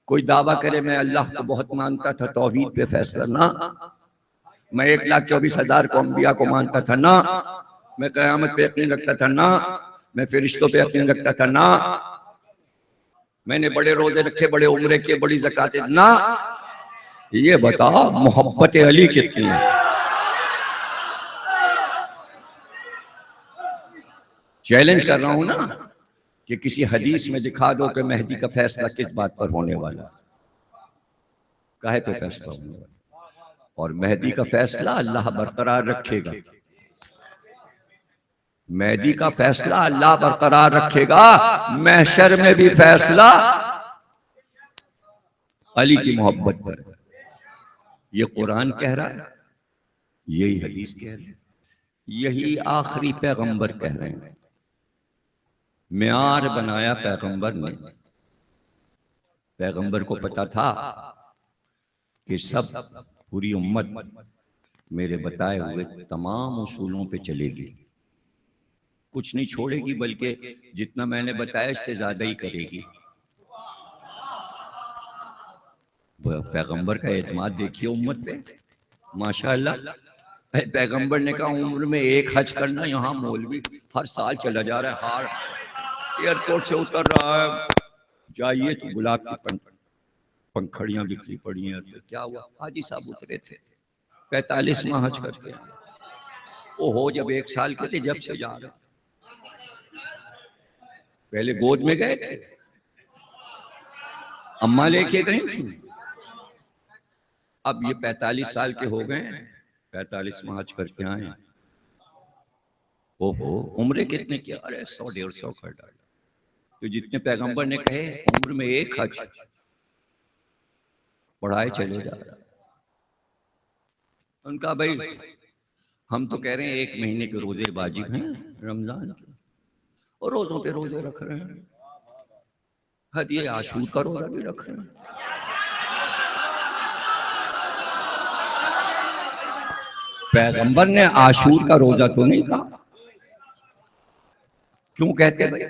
कोई दावा करे मैं अल्लाह को बहुत मानता था, तौहीद पे फैसला ना। मैं 1,24,000 को अंबिया को मानता था ना। मैं क़यामत पे यकीन रखता था ना। मैं फरिश्तों पे यकीन रखता था ना। मैंने बड़े रोजे रखे, बड़े उम्रे किए, बड़ी ज़कातें ना। ये बताओ मोहब्बत अली कितनी है? चैलेंज कर रहा हूं ना कि किसी हदीस में दिखा दो कि मेहदी का फैसला किस बात पर होने वाला, काहे पे फैसला होने वाला। और मेहदी का फैसला अल्लाह बरकरार रखेगा। मेहदी का फैसला अल्लाह बरकरार रखेगा। महशर में भी फैसला अली की मोहब्बत पर। ये कुरान कह रहा है, यही हदीस कह रही है, यही आखिरी पैगंबर कह रहे हैं। मेयार बनाया पैगंबर ने। पैगंबर को पता था कि सब पूरी उम्मत मेरे बताए हुए तमाम उसूलों पे चलेगी, कुछ नहीं छोड़ेगी, बल्कि जितना मैंने बताया इससे ज्यादा ही करेगी। पैगंबर का एतमाद देखिए उम्मत पे, माशाअल्लाह। पैगंबर ने कहा उम्र में एक हज करना, यहाँ मौलवी हर साल चला जा रहा है, हर एयरपोर्ट से उतर रहा है, जाइए तो गुलाब की पंखड़ियां बिखरी पड़ी हैं। तो क्या हुआ, हाजी साहब उतरे थे 45वां हज करके। ओ हो जब 1 साल के थे, जब से जा रहे, पहले गोद में गए थे, अम्मा लेके गई थी, अब ये 45 साल के हो गए, 45वां हज करके आए। ओहो, उम्र कितने किया? अरे 100-150 कर डाला। तो जितने पैगंबर ने कहे उम्र में एक हज बढ़ाए चले जा रहा। उनका भाई हम तो कह रहे हैं 1 महीने के रोजे वाजिब हैं रमजान के, और रोजों पे रोजे रख रहे हैं। हदिये आशूर का रोजा भी रख रहे हैं। पैगंबर ने आशूर का रोजा तो नहीं कहा। क्यों कहते भाई?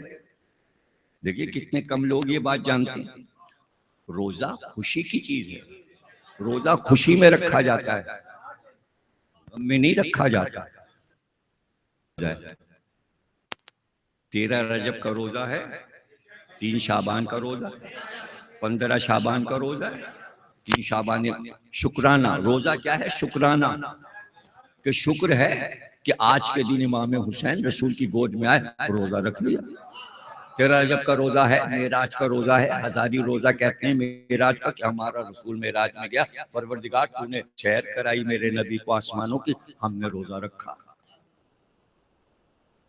देखिए कितने कम लोग ये बात जानते हैं। रोजा खुशी की चीज है, रोजा खुशी में रखा जाता है, गम में नहीं रखा जाता। 13 रजब का रोजा है, 3 शाबान का रोजा, 15 शाबान का रोजा, 3 शाबान। शुक्राना रोजा क्या है? शुक्राना, कि शुक्र है कि आज के दिन इमाम हुसैन रसूल की गोद में आए, रोजा रख लिया। 13 रजब का रोजा है, मेराज का रोजा है। हजारी रोजा कहते हैं मेराज का, कि हमारा रसूल मेराज में गया, परवरदिगार तूने सैर कराई मेरे नबी को आसमानों की, हमने रोजा रखा।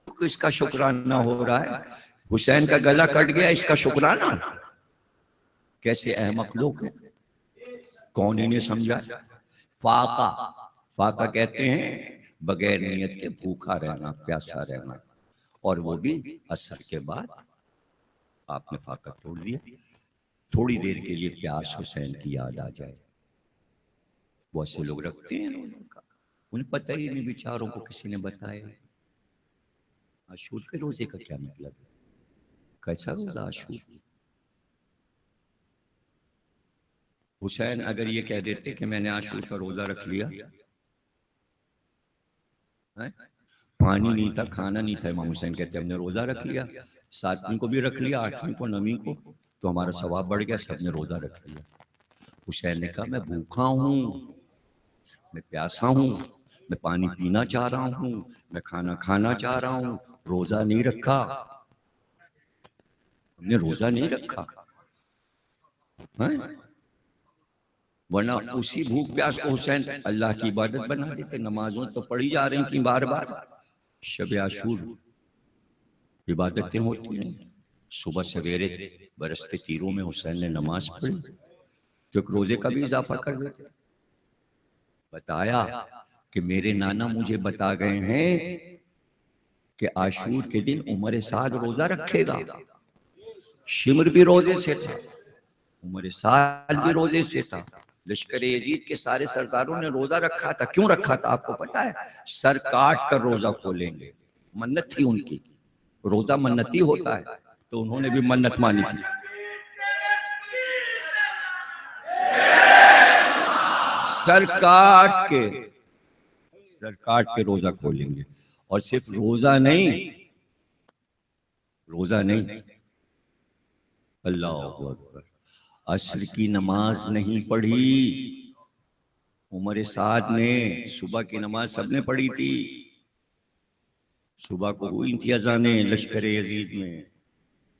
तो इसका शुक्राना हो रहा है। हुसैन का गला कट गया, इसका शुक्राना। कैसे अहमक लोग हैं, कौन इन्हें समझा? फाका, फाका कहते हैं बगैर नियत के भूखा रहना, प्यासा रहना, और वो भी असर के बाद आपने फाका तोड़ दिया, थोड़ी देर के लिए प्यास हुसैन की याद आ जाए। बहुत से लोग रखते हैं उनका, उन्हें पता ही नहीं, बेचारों को किसी ने बताया। आशूर के रोजे का क्या मतलब है? कैसा रोजा आशूर? हुसैन अगर ये कह देते कि मैंने आशूर का रोजा रख लिया, पानी नहीं था, खाना नहीं था, इमाम हुसैन कहते हमने रोजा रख लिया, 7वीं को भी रख लिया, 8वीं को, 9वीं को, तो हमारा सवाब बढ़ गया, सबने रोजा रख लिया। हुसैन ने कहा मैं भूखा हूँ, मैं प्यासा हूँ, मैं पानी पीना चाह रहा हूँ, मैं खाना खाना चाह रहा हूँ, रोजा नहीं रखा, हमने रोजा नहीं रखा। वरना उसी भूख प्यास को हुसैन अल्लाह की इबादत बना देते। नमाजों तो पढ़ी जा रही थी बार बार, शब आशूर इबादतें होती हैं। सुबह सवेरे बरसते तीरों में हुसैन ने नमाज पढ़ी, क्योंकि रोजे का भी इजाफा कर देते। बताया कि मेरे नाना मुझे बता गए हैं कि आशूर के दिन उमर साद रोजा रखेगा। शिमर भी रोजे से था, उमर साद भी रोजे से था, लश्कर यजीद के सारे सरदारों ने रोजा रखा था। क्यों रखा था आपको पता है? सर काट कर रोजा खोलेंगे, मन्नत थी उनकी। रोजा मन्नती होता है, तो उन्होंने भी मन्नत मानी थी। सर काट के रोजा खोलेंगे। और सिर्फ रोजा नहीं, अल्लाहू अकबर, असर की नमाज नहीं पढ़ी उमर साद ने। सुबह की नमाज सबने पढ़ी थी। सुबह को हुई थी अज़ानें लश्कर यजीद में,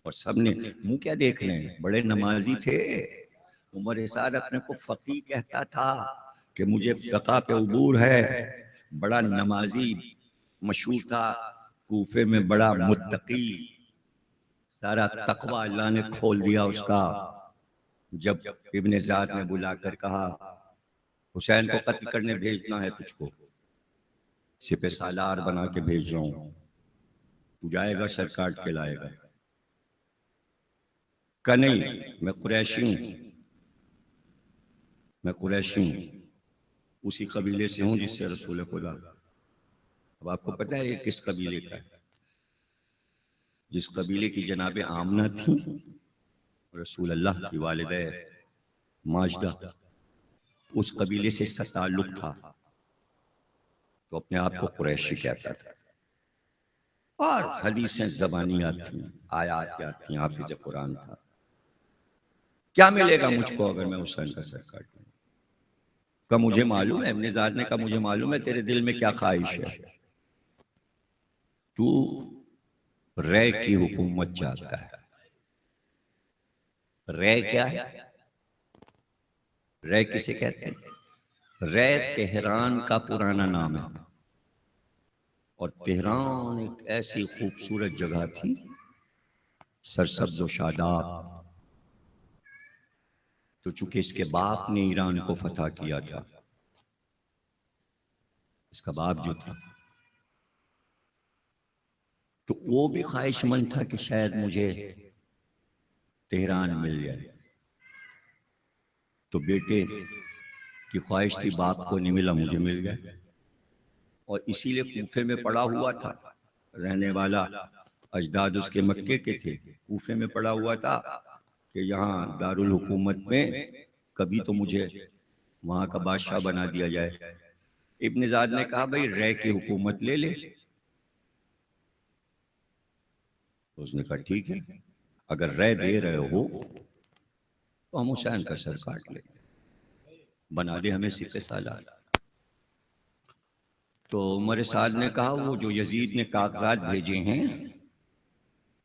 और सबने मुंह क्या देख रहे हैं, बड़े नमाजी थे। उमर साद अपने को फकीह कहता था कि मुझे फ़क़ह पे उबूर है। बड़ा नमाजी मशहूर था कूफे में, बड़ा मुत्तकी, सारा तकवा अल्लाह ने खोल दिया उसका। जब इब्ने ज़ाद ने बुलाकर कहा, हुसैन को कत्ल करने भेजना है तुझको, सिपह सालार बना के भेज रहा हूं, तू जाएगा सर काट के लाएगा। का नहीं, मैं कुरैशी हूं, उसी कबीले से हूं जिससे रसूल खुदा। अब आपको पता है ये किस कबीले का है? जिस कबीले की जनाबे आमना थी, रसूल अल्लाह की वालिदा माजदा, उस कबीले से इसका ताल्लुक था, तो अपने आप को कुरैशी कहता था। और हदीसें ज़बानियात थी, आयात थी, हाफिज़ कुरान था। क्या मिलेगा मुझको अगर मैं हुसैन का सर काट लूं? का मुझे मालूम है, इब्ने ज़ाद ने कहा मुझे मालूम है तेरे दिल में क्या ख्वाहिश है। तू रे की हुकूमत चाहता है। रे क्या है? रे किसे कहते हैं? रे तेहरान का पुराना नाम है, और तेहरान एक ऐसी खूबसूरत जगह थी, सरसब्ज़ व शादाब। तो चूंकि इसके बाप ने ईरान को फतह किया था, इसका बाप जो था, तो वो भी ख्वाहिशमंद था कि शायद मुझे तेहरान मिल जाए। तो बेटे की ख्वाहिश थी, बाप को नहीं मिला, मुझे मिल गया। और इसीलिए कूफे में पड़ा हुआ था, रहने वाला अजदाद उसके मक्के के थे, कूफे में पड़ा हुआ था कि यहाँ दारुल हुकूमत में कभी तो मुझे वहां का बादशाह बना दिया जाए। इब्ने ज़ाद ने कहा भाई रे की हुकूमत ले ले। तो उसने कहा ठीक है, अगर रे दे रहे हो तो हम हुसैन का सर काट ले, बना दे हमें सिपह सालार। तो उमर साद ने कहा वो जो यजीद ने कागजात भेजे हैं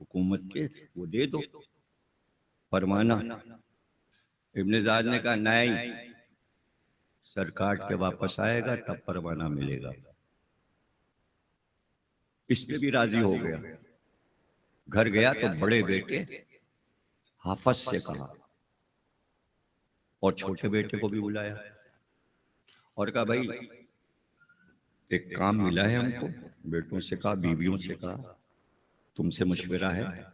हुकूमत के, वो दे दो फरमाना। इब्ने ज़ाद ने कहा नहीं, सर काट के वापस आएगा तब परवाना मिलेगा। इस पे भी राजी हो गया। घर गया तो बड़े बेटे हाफज से कहा, और छोटे बेटे को भी बुलाया और कहा भाई एक काम मिला है हमको। बेटों से कहा, बीवियों से कहा, तुमसे मशवरा है।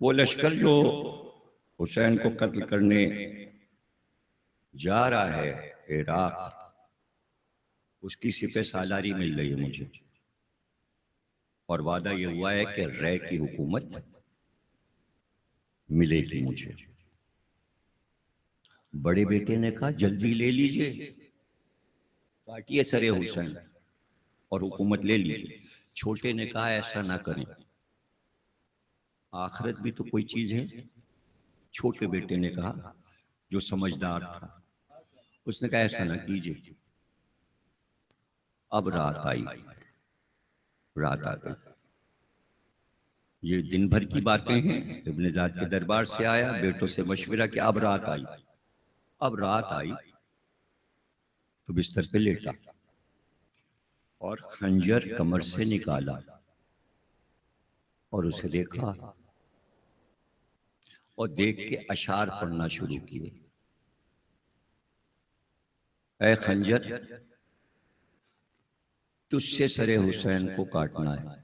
वो लश्कर जो हुसैन को कत्ल करने जा रहा है इराक, उसकी सिपह सालारी मिल रही है मुझे, और वादा ये हुआ है कि रे की हुकूमत मिलेगी मुझे। बड़े बेटे ने कहा जल्दी ले लीजिए, काटिए सरे हुसैन और हुकूमत ले लीजिए। छोटे ने कहा ऐसा ना करें, आखिरत भी तो कोई चीज है। छोटे बेटे ने कहा, जो समझदार था, उसने कहा ऐसा ना कीजिए। अब रात आई, रात आ गई। ये दिन भर की बातें हैं। इब्ने ज़ाद के दरबार से आया, बेटों से मशवरा किया, अब रात आई। अब रात आई तो बिस्तर पे लेटा और खंजर कमर से निकाला और उसे देखा, और देख के अशार पढ़ना शुरू किए। ऐ खंजर, तुझसे सरे हुसैन को काटना है।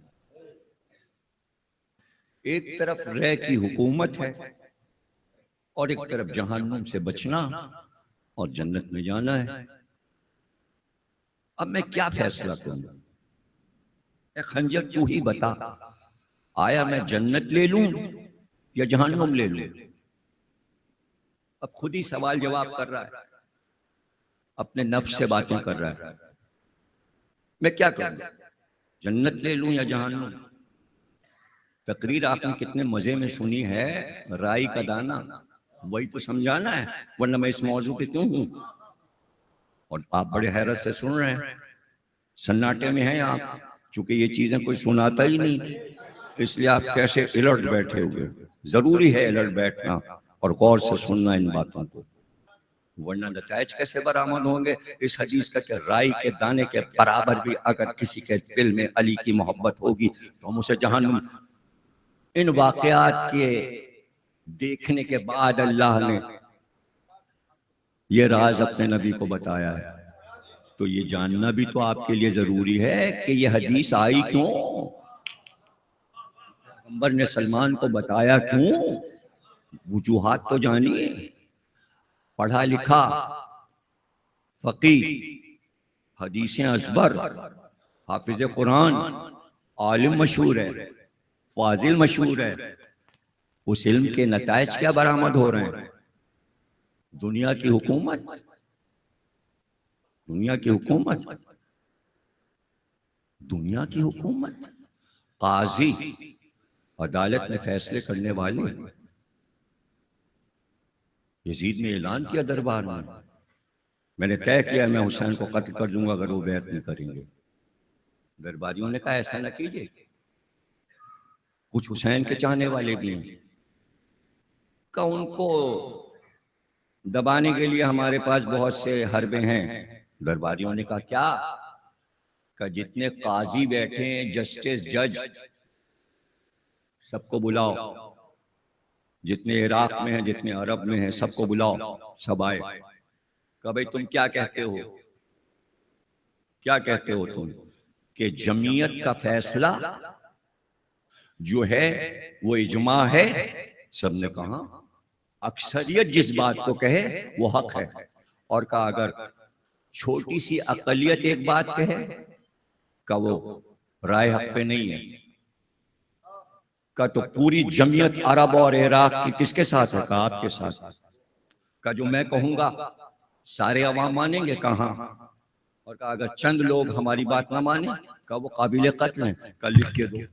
एक तरफ रे की हुकूमत है, और एक तरफ जहन्नुम से बचना और जन्नत में जाना है। अब मैं क्या फैसला करूं? ए खंजर तू ही बता, आया मैं जन्नत ले लूं या जहन्नुम ले लूं? अब खुद ही सवाल जवाब कर रहा है, अपने नफ्स से बातें कर रहा है। मैं क्या करूं, जन्नत ले लूं या जहन्नुम? तकरीर आपने कितने मजे में सुनी है, राई का दाना, वही तो समझाना है, वरना मैं इस मौजू पे क्यों हूं? और आप बड़े हैरत से सुन रहे हैं, सन्नाटे में हैं आप, चूंकि ये चीजें कोई सुनाता ही नहीं, इसलिए आप कैसे अलर्ट बैठे हुए। जरूरी है अलर्ट बैठना और गौर से सुनना इन बातों को, वरना नतायज कैसे बरामद होंगे इस हदीस का कि राई के दाने के बराबर भी अगर किसी के दिल में अली की मोहब्बत होगी तो हम उसे जहन्नुम। इन वाकयात के देखने के बाद अल्लाह ने ये राज अपने नबी को बताया है, तो ये जानना भी तो आपके लिए जरूरी है कि ये हदीस आई क्यों, पैगंबर ने सलमान को बताया क्यों, वजूहात तो जानिए। पढ़ा लिखा फकीह, हदीसें अजबर, हाफिज कुरान, आलिम मशहूर है, फाजिल मशहूर है, उस इल्म के नतायज क्या बरामद हो रहे हैं? दुनिया की हुकूमत, दुनिया की हुकूमत, दुनिया की हुकूमत, काजी, अदालत में फैसले करने वाले। यजीद ने ऐलान किया दरबार में, मैंने तय किया मैं हुसैन को कत्ल कर दूंगा अगर वो बैत नहीं करेंगे। दरबारियों ने कहा ऐसा न कीजिए, कुछ हुसैन के चाहने वाले भी हैं, का उनको दबाने के लिए हमारे पास बहुत से हरबे हैं। दरबारियों ने कहा क्या? का जितने काजी बैठे हैं, जस्टिस, जज, सबको बुलाओ, जितने इराक में हैं, जितने अरब में हैं, सबको बुलाओ, सब आए। कहा भाई तुम क्या कहते हो, क्या कहते हो तुम कि जमीयत का फैसला जो है वो इजमा है? सबने कहा अक्सरियत जिस बात को कहे वो हक है, और कहा अगर छोटी सी अकलियत एक बात कहे का वो राय हक पे नहीं है। का तो पूरी जमीयत अरब और इराक की किसके साथ है? का आपके साथ। का जो मैं कहूंगा सारे अवाम मानेंगे? कहा। और कहा अगर चंद लोग हमारी बात ना माने का वो काबिल कत्ल है। का लिख के दो,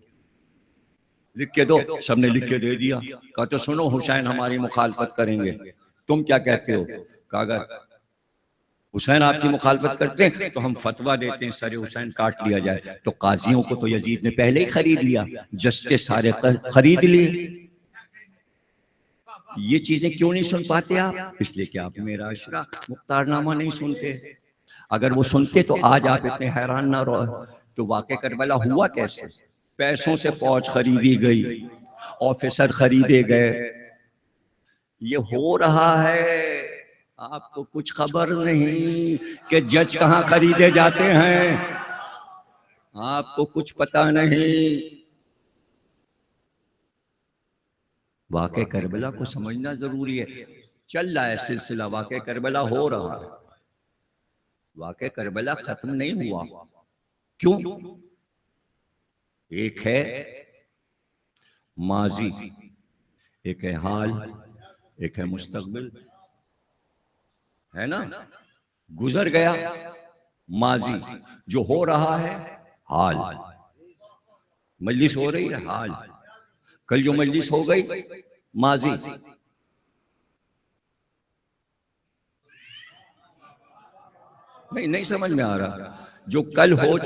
लिख के दो। सबने लिख के दे दिया। कहा तो सुनो हुसैन हमारी मुखालफत करेंगे, तुम क्या कहते हो? कहा अगर हुसैन आपकी मुखालफत करते हैं तो हम फतवा देते हैं सरे हुसैन काट लिया जाए। तो काजियों को तो यजीद ने पहले ही खरीद लिया, जस्टिस सारे खरीद लिए। ये चीजें क्यों नहीं सुन पाते आप? इसलिए कि आप मेरा अशरा मुख्तारनामा नहीं सुनते। अगर वो सुनते तो आज आप इतने हैरान ना रहो। तो वाक़े करबला हुआ कैसे? पैसों से फौज खरीदी गई, ऑफिसर खरीदे गए, ये हो रहा है। आपको कुछ खबर नहीं कि जज कहां खरीदे जाते हैं, आपको कुछ पता नहीं। वाक़े करबला को समझना जरूरी है। चल रहा है सिलसिला, वाक़े करबला हो रहा है, वाक़े करबला खत्म नहीं हुआ। क्यों? एक है माजी, एक है हाल, एक है मुस्तकबिल, है ना? गुजर गया माजी, जो हो रहा है हाल। मजलिस हो रही है हाल, कल जो मजलिस हो गई माजी। नहीं नहीं समझ में आ रहा, जो कल हो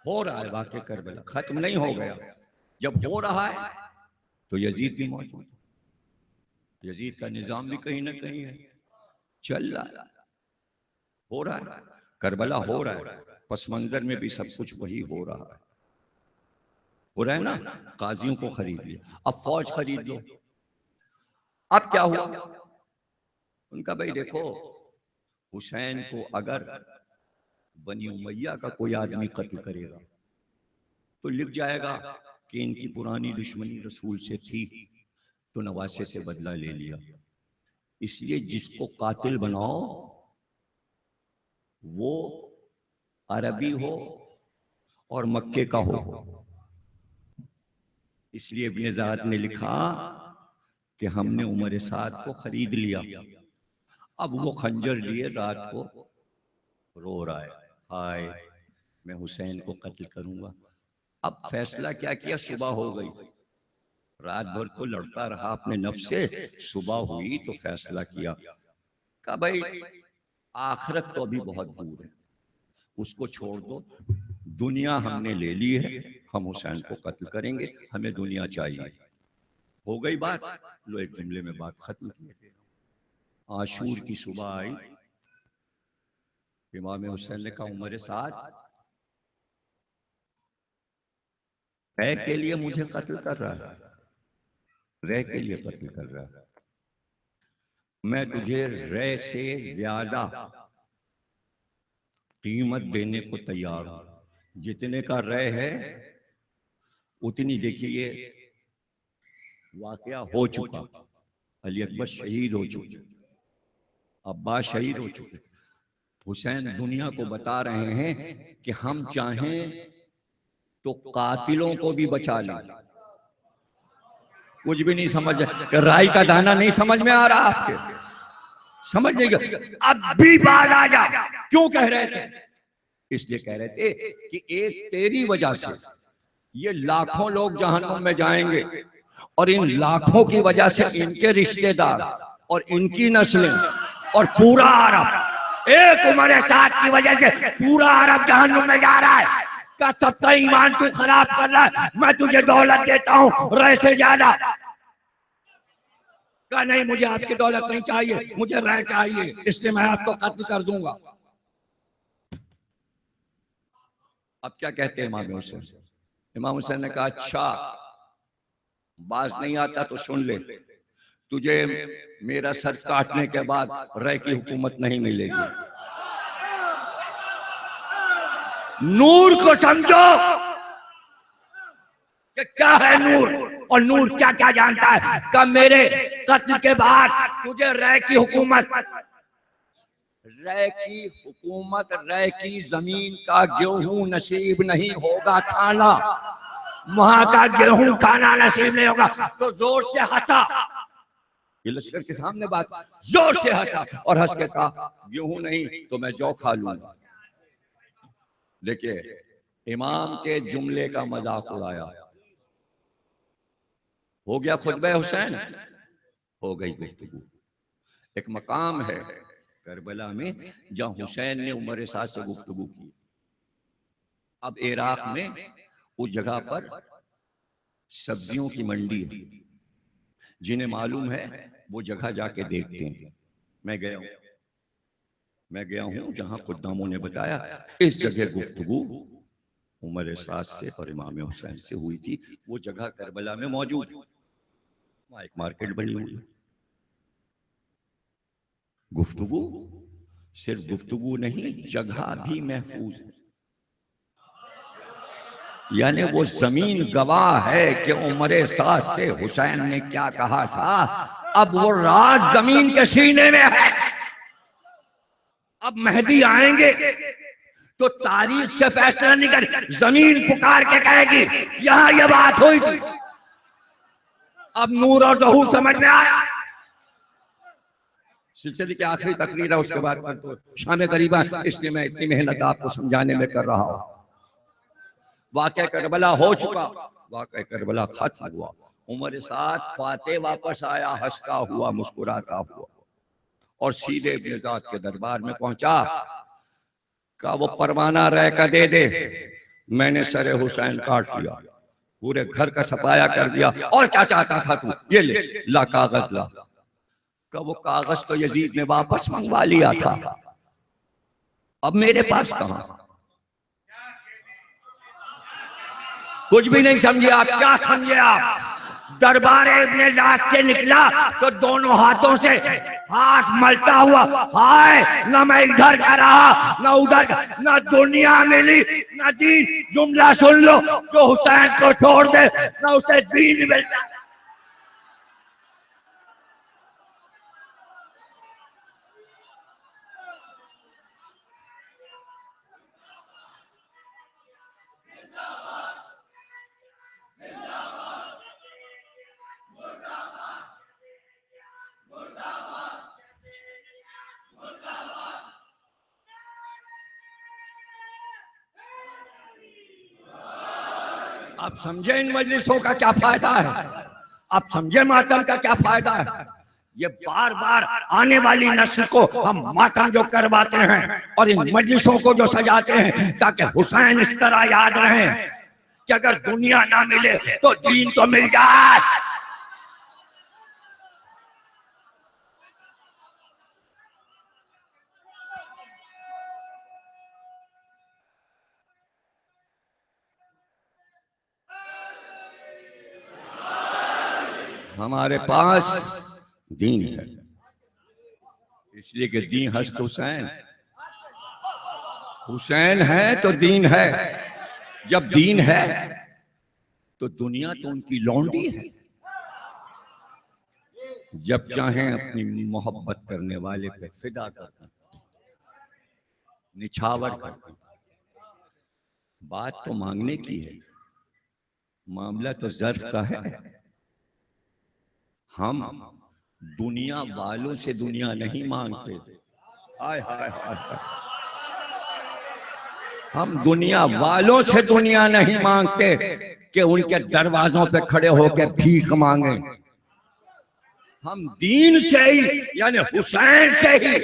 हो रहा है वाक़या करबला, खत्म नहीं हो गया। जब हो रहा है तो यजीद भी मौजूद है, यजीद का निजाम भी कहीं ना कहीं है, चल रहा है, हो रहा है, करबला हो रहा है, पस मंजर में भी सब कुछ वही हो रहा है, हो रहा है ना। काजियों को खरीद लिया, अब फौज खरीद लो। अब क्या हुआ? उनका भाई देखो, हुसैन को अगर बनी उमैया का कोई आदमी कत्ल करेगा तो लिख जाएगा कि इनकी पुरानी दुश्मनी रसूल से थी तो नवासे से बदला ले लिया। इसलिए जिसको कातिल बनाओ वो अरबी हो और मक्के का हो। इसलिए इब्ने ज़ाद ने लिखा कि हमने उमर साद को खरीद लिया। अब वो खंजर लिए रात को रो रहा है, हाय मैं हुसैन को कत्ल करूंगा। अब फैसला क्या किया? सुबह हो गई, रात भर तो लड़ता रहा अपने नफ्स से, सुबह हुई तो फैसला किया कि भाई आखिरत तो अभी बहुत दूर है, उसको छोड़ दो, दुनिया हमने ले ली है, हम हुसैन को कत्ल करेंगे, हमें दुनिया चाहिए। हो गई बात, लो एक जुमले में बात खत्म की। आशूर की सुबह आई, इमाम हुसैन ने कहा उमर साद रह के लिए मुझे कत्ल कर रहा है, रह के लिए कत्ल कर रहा है, मैं तुझे रह से ज्यादा कीमत देने को तैयार हूं। जितने का रह है उतनी, देखिए वाकया हो चुका, अली अकबर शहीद हो चुके, अब्बास शहीद हो चुके, हुसैन दुनिया को बता रहे हैं कि हम चाहें तो कातिलों को भी बचा लें। कुछ भी नहीं समझ, राई का दाना नहीं समझ में आ रहा आपके, समझ नहीं गया। अब भी बात आ जा, क्यों कह रहे थे? इसलिए कह रहे थे कि एक तेरी वजह से ये लाखों लोग जहन्नुम में जाएंगे और इन लाखों की वजह से इनके रिश्तेदार और इनकी नस्लें और पूरा अरब, एक उमर साद की वजह से पूरा अरब जहन्नुम में जा रहा है। का सबका ईमान तू खराब कर रहा है, मैं तुझे दौलत देता हूं रह से ज्यादा। का नहीं, मुझे आपकी दौलत नहीं चाहिए, मुझे रह चाहिए, इसलिए मैं आपको कत्ल कर दूंगा। अब क्या कहते हैं इमाम हुसैन? इमाम हुसैन ने कहा अच्छा बाज नहीं आता तो सुन ले, तुझे मेरा सर काटने के बाद रह की हुकूमत नहीं मिलेगी। नूर को समझो कि क्या है नूर, और नूर क्या क्या जानता है। कि मेरे कत्ल के बाद तुझे रह की हुकूमत, रह की हुकूमत, रह की जमीन का गेहूं नसीब नहीं होगा खाना, वहां का गेहूं खाना नसीब नहीं होगा। तो जोर से हंसा, ये लश्कर के सामने बात, जोर से हंसा और हंस के कहा गेहूं नहीं तो मैं जौ खा लूंगा। देखिए इमाम के जुमले का मजाक उड़ाया, हो गया खुतबे हुसैन, हो गई गुफ्तगू। एक मकाम है करबला में जहां हुसैन ने उमर साद से गुफ्तगू की। अब इराक में उस जगह पर सब्जियों की मंडी है, जिन्हें मालूम है वो जगह जाके देखते हैं। मैं गया हूं जहां खुद्दामों ने बताया इस जगह गुफ्तगू उमर साद से और इमाम हुसैन से हुई थी। वो जगह करबला में मौजूद, वहां एक मार्केट बनी हुई है। गुफ्तगू सिर्फ गुफ्तगू नहीं, जगह भी महफूज है, यानी वो जमीन गवाह है कि उमर साद से हुसैन ने क्या कहा था। अब वो राज जमीन के सीने में है। अब मेहदी आएंगे तो तारीख से फैसला नहीं कर, जमीन पुकार के कहेगी यहां ये बात हुई थी। अब नूर और ज़हूर समझ में आया। सिलसिले की आखिरी तकरीर है, उसके बाद तो शाम करीबा, इसलिए मैं इतनी मेहनत आपको समझाने में कर रहा हूं। वाक़या करबला हो चुका, वाक़या करबला खत्म हुआ, उमर साद फाते वापस आया, हंसता हुआ मुस्कुराता हुआ और सीधे इब्ने ज़ाद के दरबार में पहुंचा। का वो परवाना रह का दे दे, मैंने सरे हुसैन काट लिया, पूरे घर का सफाया कर दिया। और क्या चाहता था तू? ये ले, ला कागज ला। का वो कागज तो यजीद ने वापस मंगवा लिया था, अब मेरे पास कहां? कुछ भी नहीं समझे आप। क्या समझे आप? दरबारे इब्ने ज़ाद से निकला तो दोनों हाथों से हाथ मलता हुआ, हाय न मैं इधर का रहा न उधर का, न दुनिया मिली न दीन। जुमला सुन लो, जो हुसैन को छोड़ दे न उसे दीन मिलता। आप समझे इन मजलिसों का क्या फायदा है? आप समझे मातम का क्या फायदा है? ये बार बार आने वाली नस्ल को हम मातम जो करवाते हैं और इन मजलिसों को जो सजाते हैं, ताकि हुसैन इस तरह याद रहे कि अगर दुनिया ना मिले तो दीन तो मिल जाए। हमारे पास दीन है, इसलिए कि दीन हस्त हुसैन। हुसैन है तो दीन है। जब दीन है तो दुनिया तो उनकी लौंडी है। जब चाहें अपनी मोहब्बत करने वाले पे फिदा करते, निछावर करते। बात तो मांगने की है, मामला तो ज़र्फ का है। हम दुनिया वालों से दुनिया नहीं मांगते। हाय हाय हाय, हम दुनिया वालों से दुनिया नहीं मांगते कि उनके दरवाजों पे खड़े होकर भीख मांगे। हम दीन से ही, यानी हुसैन से ही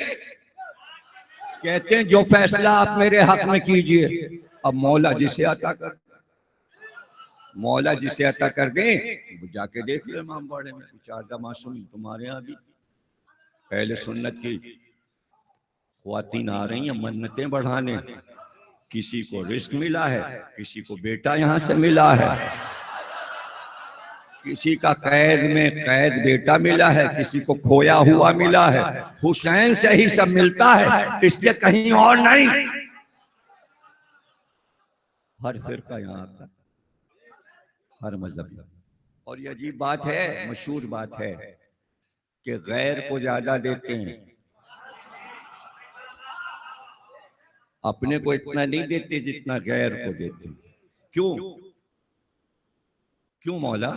कहते हैं जो फैसला आप मेरे हक में कीजिए। अब मौला जिसे अता कर, मौला जिसे अता कर दे, वो जाके देख लो इमाम बाड़े में। चारदा मासूम तुम्हारे यहाँ भी पहले सुन्नत की ख्वातीन आ रही हैं मन्नतें बढ़ाने। किसी को रिस्क मिला है, किसी को बेटा यहाँ से मिला है, किसी का कैद में कैद बेटा मिला है, किसी को खोया हुआ मिला है। हुसैन से ही सब मिलता है, इसलिए कहीं और नहीं। हर फिरका यहाँ आता, हर मजहब। और ये अजीब बात है, मशहूर बात है कि गैर को ज्यादा देते हैं, अपने को इतना नहीं देते जितना गैर को देते हैं। क्यों? क्यों मौला?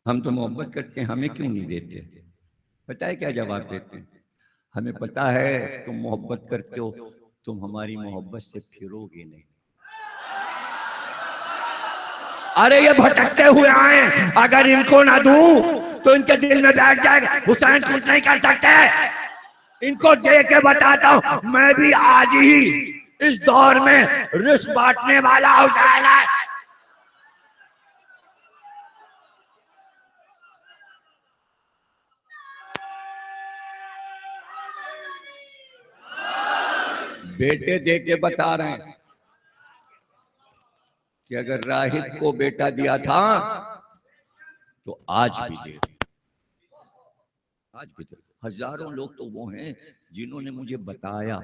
हम तो मोहब्बत करते हैं, हमें क्यों नहीं देते? पता है क्या जवाब देते हैं? हमें पता है तुम मोहब्बत करते हो, तुम हमारी मोहब्बत से फिरोगे नहीं। अरे ये भटकते हुए आए, अगर इनको ना दूं तो इनके दिल में बैठ जाएगा हुसैन कुछ नहीं कर सकते। इनको दे के बताता हूं, मैं भी आज ही इस दौर में रिस्क बांटने वाला हुसैन है। बेटे दे के बता रहे हैं कि अगर राहिब को बेटा दिया था तो आज भी दे, आज भी दे। हजारों लोग तो वो हैं जिन्होंने मुझे बताया,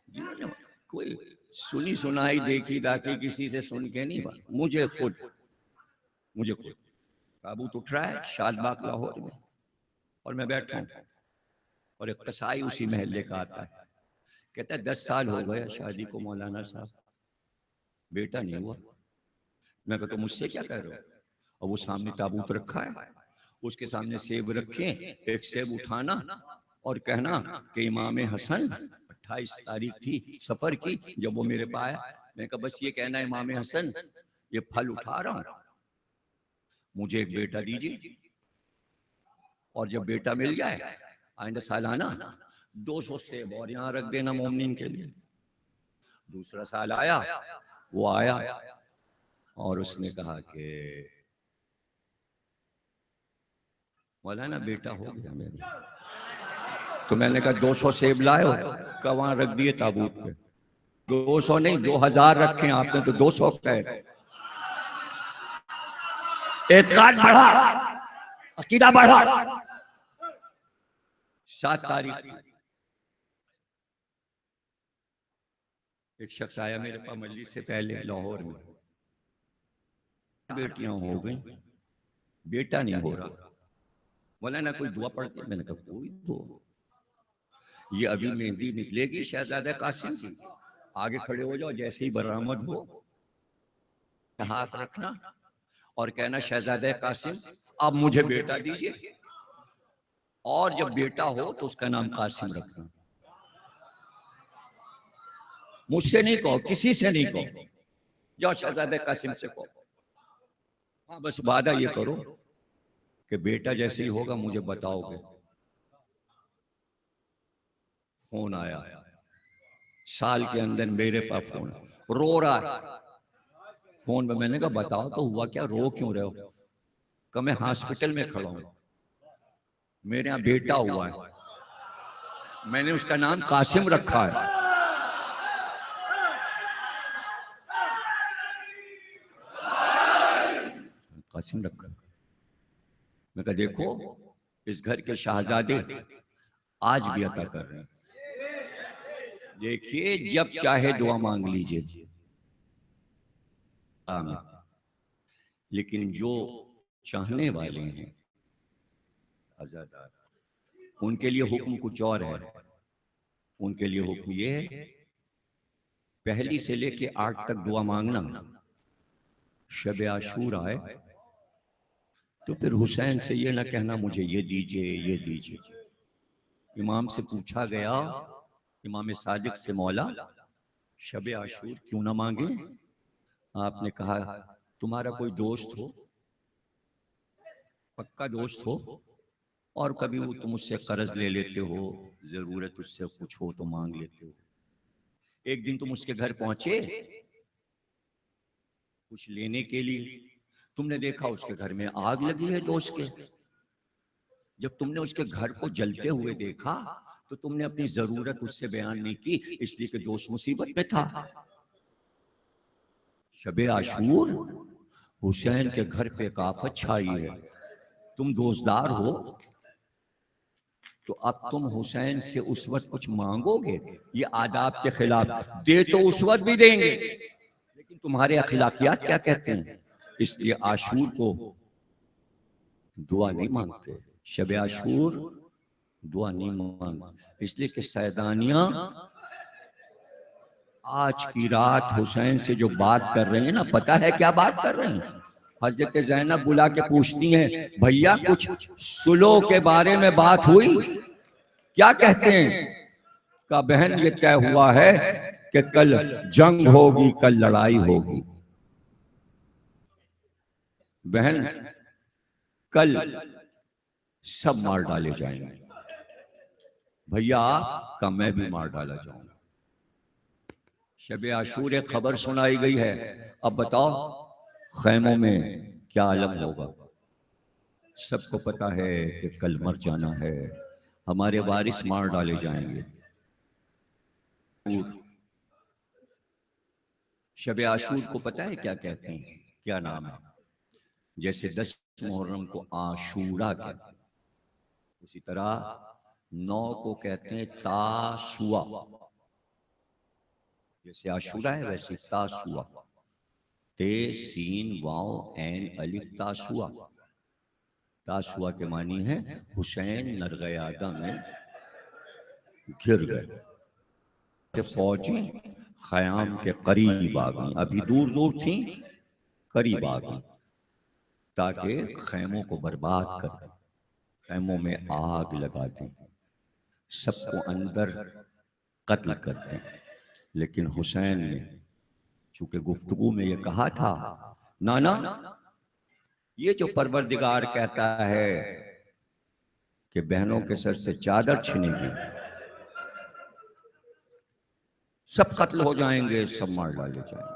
जिन्होंने कोई सुनी सुनाई देखी दाखी किसी से सुन के नहीं, मुझे खुद ताबूत उठ रहा है शादबाग लाहौर में और मैं बैठा हूँ और एक कसाई उसी महल्ले का आता है, कहता है 10 साल हो गए शादी को मौलाना साहब, बेटा नहीं हुआ। मैं कहता मुझसे क्या कह रहे हो? और वो सामने ताबूत रखा है, उसके सामने सेब रखे, एक सेब उठाना और कहना कि इमाम हसन 28 तारीख थी सफर की जब वो मेरे पास आया। मैं कहा बस ये कहना इमाम हसन ये फल उठा रहा हूं, मुझे एक बेटा दीजिए, और जब बेटा मिल जाए आइंदा सालाना 200 सेब और यहाँ रख देना मोमिन के लिए। दूसरा साल आया, वो आया और उसने कहा कि मौलाना बेटा हो गया मेरा। तो मैंने कहा 200 सेब लाए हो? कहा वहां रख दिए ताबूत पे। 200 नहीं 2000 रखे आपने, तो 200 कहे। एतकाद बढ़ा, अकीदा बढ़ा। 7 तारीख एक शख्स आया मेरे पास मजलिस से पहले लाहौर में, बेटियां हो गई, बेटा नहीं हो रहा। बोला ना कोई दुआ पढ़ती है? मैंने कहा कोई तो, ये अभी मेहंदी निकलेगी शहजादा कासिम की, आगे खड़े हो जाओ, जैसे ही बरामद हो हाथ रखना और कहना शहजादा कासिम अब मुझे बेटा दीजिए, और जब बेटा हो तो उसका नाम कासिम रखना। मुझसे नहीं कहो, किसी से नहीं कहो, जाओ शहजादा कासिम से कहो। हाँ बस वादा ये करो कि बेटा जैसे ही होगा मुझे बताओगे। फोन आया, साल के अंदर मेरे पास फोन, रो रहा है फोन में। मैंने कहा बताओ तो हुआ क्या, रो क्यों रहे हो? कहा मैं हॉस्पिटल में खड़ा हूं, मेरे यहाँ बेटा हुआ है, मैंने उसका नाम कासिम रखा है। कासिम रखा। मैं कहा देखो इस घर के शहजादे आज भी अता कर रहे हैं, देखिए जब चाहे दुआ मांग लीजिए। आमीन। लेकिन जो चाहने वाले हैं आजादार, उनके लिए हुक्म कुछ और है। उनके लिए हुक्म ये है, पहली से लेके 8 तक दुआ मांगना। शब आशूर आए तो फिर हुसैन से ये ना कहना मुझे ये दीजिए ये दीजिए। इमाम से पूछा गया, इमाम सादिक से, मौला शब आशूर क्यों ना मांगे? आपने कहा तुम्हारा कोई दोस्त हो, पक्का दोस्त हो, और कभी वो तुम उससे कर्ज ले लेते हो, जरूरत उससे कुछ हो तो मांग लेते हो। एक दिन तुम उसके घर पहुंचे कुछ लेने के लिए, तुमने देखा उसके घर में आग लगी है दोस्त के। जब तुमने उसके घर को जलते हुए देखा तो तुमने अपनी जरूरत उससे बयान नहीं की, इसलिए कि दोस्त मुसीबत में था। शबे आशूर हुसैन के घर पे एक आफत छाई है, तुम दोस्तदार हो तो अब तुम हुसैन से उस वक्त कुछ मांगोगे, ये आदाब के खिलाफ। दे तो उस वक्त भी देंगे लेकिन तुम्हारे अखलाकियात क्या कहते हैं, इसलिए आशूर को दुआ नहीं मांगते। शब आशूर दुआ नहीं मांगते, इसलिए कि सैदानियां आज की रात हुसैन से जो बात कर रहे हैं ना, पता है क्या बात कर रहे हैं? हजरत ज़ैनब बुला के पूछती हैं, भैया कुछ सुलह के बारे में बात हुई? क्या कहते हैं? का बहन ये तय हुआ है कि कल जंग होगी, कल लड़ाई होगी। बहन कल सब मार डाले जाएंगे। भैया का मैं भी मार डाला जाऊंगा। शब आशूर एक खबर सुनाई गई है, अब बताओ खैमों में क्या आलम होगा। सबको पता है कि कल मर जाना है, हमारे वारिस मार डाले जाएंगे। शब आशूर को पता है क्या कहते हैं, क्या नाम है? जैसे 10 मुहर्रम को आशूरा कहते हैं, उसी तरह 9 को कहते हैं तासुआ। जैसे आशूरा है वैसे तासुआ, ते सीन वाव ऐन अलिफ तासुआ। तासुआ के मानी है हुसैन नरगयादा में घिर गए, फौजी खयाम के करीब आ गई, अभी दूर दूर थी, करीब आ गई, ताकि खैमों को बर्बाद कर दें, खैमों में आग लगा दें, सबको अंदर कत्ल कर दें। लेकिन हुसैन ने चूंकि गुफ्तगू में ये कहा था, नाना ये जो परवरदिगार कहता है कि बहनों के सर से चादर छिनेगी, सब कत्ल हो जाएंगे, सब मार डाले जाएंगे।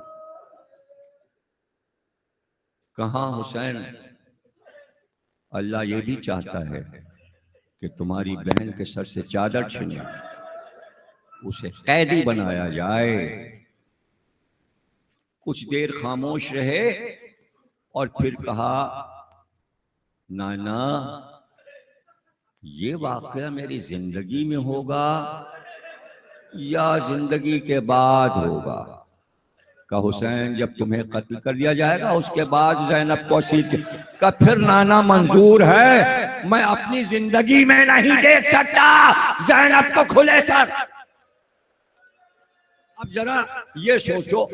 कहाँ हुसैन? अल्लाह ये भी चाहता है कि तुम्हारी बहन के सर से चादर छीने, उसे कैदी बनाया जाए। कुछ देर खामोश रहे और फिर कहा, नाना ये वाकया मेरी जिंदगी में होगा या जिंदगी के बाद होगा? का हुसैन, जब तुम्हें कत्ल कर दिया जाएगा उसके बाद ज़ैनब को असीर का, फिर नाना मंजूर है, मैं अपनी जिंदगी में नहीं देख सकता ज़ैनब को खुले सर। अब जरा ये सोचो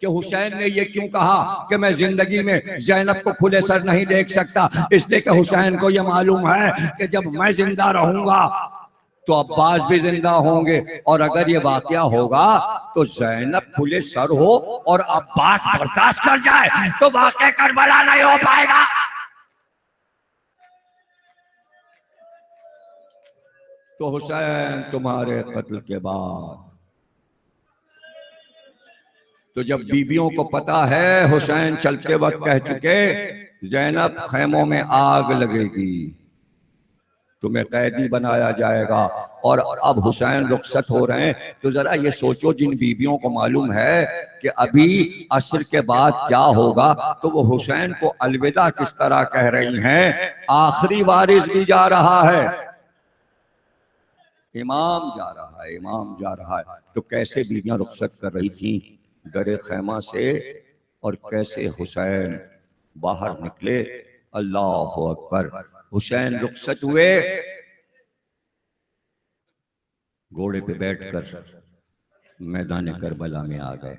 कि हुसैन ने ये क्यों कहा कि मैं जिंदगी में ज़ैनब को खुले सर नहीं देख सकता? इसलिए कि हुसैन को यह मालूम है कि जब मैं जिंदा रहूंगा तो अब्बास भी जिंदा होंगे, और अगर ये वाकया होगा तो ज़ैनब खुले सर हो और अब्बास बर्दाश्त कर जाए तो वाकया करबला नहीं हो पाएगा। तो हुसैन तुम्हारे कत्ल के बाद, तो जब बीबियों को पता है हुसैन चलते वक्त कह चुके ज़ैनब खैमों में आग लगेगी, तुम्हें कैदी बनाया जाएगा, और अब हुसैन रुखसत हो रहे हैं, तो जरा ये सोचो जिन बीबियों को मालूम है कि अभी असर के बाद क्या होगा, तो वो हुसैन को अलविदा किस तरह कह रही हैं। आखिरी वारिस भी जा रहा है, इमाम जा रहा है, इमाम जा रहा है, तो कैसे बीबियां रुखसत कर रही थी दरे खैमा से, और कैसे हुसैन बाहर निकले। अल्लाह अकबर। हुसैन रुखसत हुए, घोड़े पे बैठकर मैदान करबला में आ गए।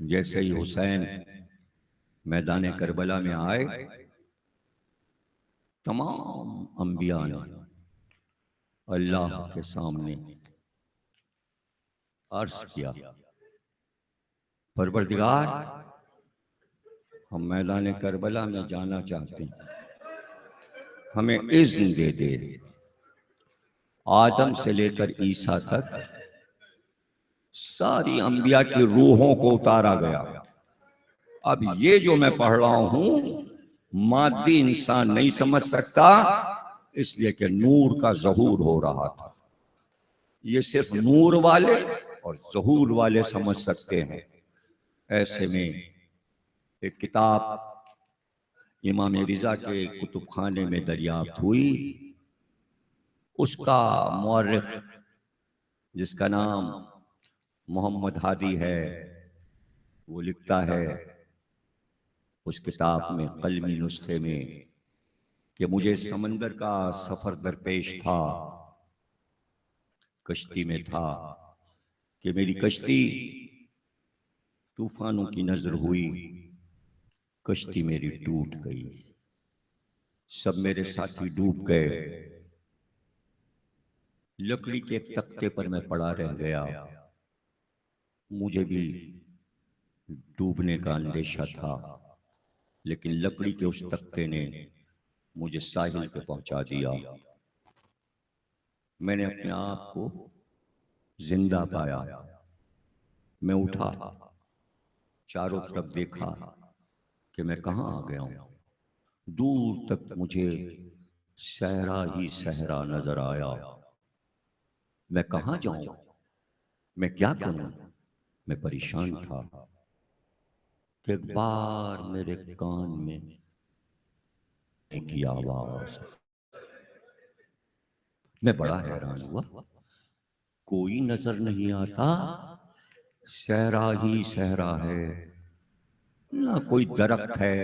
जैसे ही हुसैन मैदान करबला में आए, तमाम अंबिया ने अल्लाह के सामने अर्ज किया, परवरदिगार हम मैदान करबला में जाना चाहते हैं, हमें इज़्न दे दे। आदम से लेकर ईसा तक सारी अंबिया की रूहों को उतारा गया। अब ये जो मैं पढ़ रहा हूं मादी इंसान नहीं समझ सकता, इसलिए कि नूर का ज़हूर हो रहा था। ये सिर्फ नूर वाले और ज़हूर वाले समझ सकते हैं। ऐसे में एक किताब इमाम रिज़ा के कुतुब खाने में दरियाफ्त हुई। उसका मुअर्रिख जिसका नाम मोहम्मद हादी है, वो लिखता है उस किताब में कलमी नुस्खे में कि मुझे समंदर का सफर दरपेश था, कश्ती में था, कि मेरी कश्ती तूफानों की नजर हुई, कश्ती मेरी टूट गई, सब मेरे साथी डूब गए, लकड़ी के एक तख्ते पर मैं पड़ा रह गया, मुझे भी डूबने का अंदेशा था, लेकिन लकड़ी के उस तख्ते ने मुझे साहिल पे पहुंचा दिया। मैंने अपने आप को जिंदा पाया। मैं उठा, चारों तरफ देखा कि मैं कहाँ आ गया हूं। दूर तक मुझे सहरा ही सहरा नजर आया। मैं कहाँ जाऊं, मैं क्या करूं? मैं परेशान था कि एक बार मेरे कान में एक ही आवाज। मैं बड़ा हैरान हुआ, कोई नजर नहीं आता, सहरा ही सहरा है, ना कोई दरख्त है,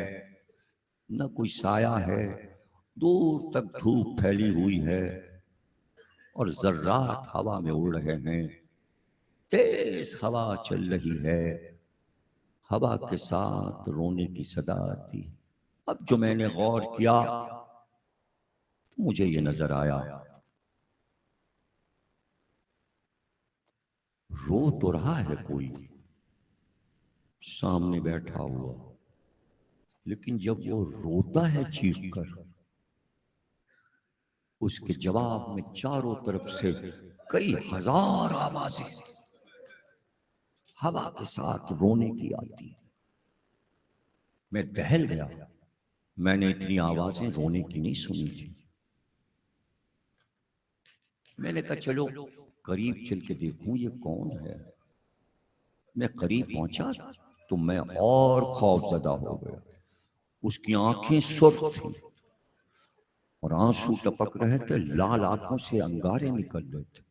ना कोई साया है, दूर तक धूप फैली हुई है और जर्रात हवा में उड़ रहे हैं। तेज हवा चल रही है, हवा के साथ रोने की सदा आती। अब जो मैंने गौर किया तो मुझे ये नजर आया, रो तो रहा है कोई सामने बैठा हुआ, लेकिन जब वो रोता है चीख कर, उसके जवाब में चारों तरफ से कई हजार आवाजें, हवा के साथ रोने की आती। मैं दहल गया, मैंने इतनी आवाजें रोने की नहीं सुनी थी। मैंने कहा चलो करीब चल के देखूं ये कौन है। मैं करीब पहुंचा तो मैं और खौफजदा हो गया। उसकी आंखें सुर्ख थी और आंसू टपक रहे थे, लाल आंखों से अंगारे निकल रहे थे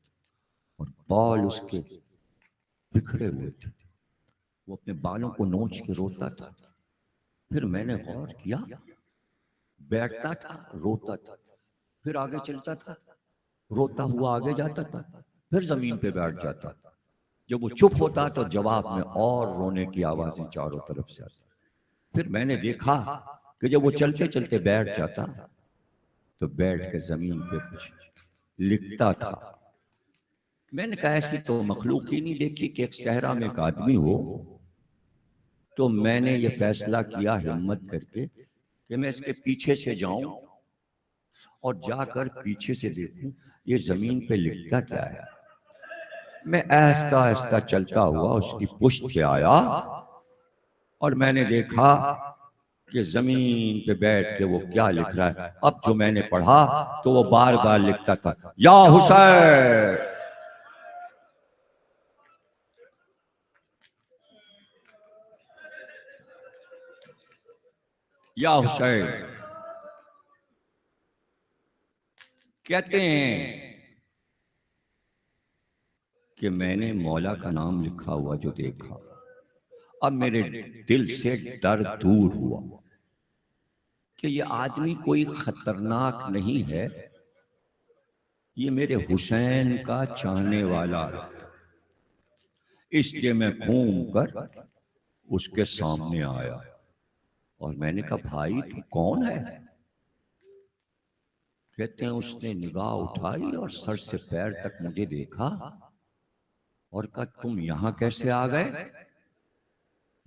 और बाल उसके बिखरे हुए थे। वो अपने बालों को नोच के रोता था। फिर मैंने गौर किया, बैठता था, रोता था, फिर आगे चलता था, रोता हुआ आगे जाता था, फिर जमीन पे बैठ जाता था। जब वो चुप होता तो जवाब में और रोने की आवाजें चारों तरफ से आती। फिर मैंने देखा कि जब वो चलते चलते बैठ जाता तो बैठ के जमीन पे कुछ लिखता था। मैंने कहा ऐसी तो मखलूक ही नहीं देखी कि एक सहरा में एक आदमी हो। तो मैंने ये फैसला किया हिम्मत करके कि मैं इसके पीछे से जाऊं और जाकर पीछे से देखूं ये जमीन पे लिखता क्या है। मैं आहिस्ता आहिस्ता चलता हुआ उसकी पुश्त पे आया और मैंने देखा कि जमीन पे बैठ के वो क्या लिख रहा है। अब जो मैंने पढ़ा तो वो बार बार लिखता था, या हुसैन, या हुसैन। कहते हैं कि मैंने मौला का नाम लिखा हुआ जो देखा, अब मेरे दिल से डर दूर हुआ कि ये आदमी कोई खतरनाक नहीं है, ये मेरे हुसैन का चाहने वाला है। इसलिए मैं घूम कर उसके सामने आया और मैंने कहा भाई तू कौन है। कहते हैं उसने निगाह उठाई और सर से पैर तक मुझे देखा और कहा तुम यहां कैसे आ गए।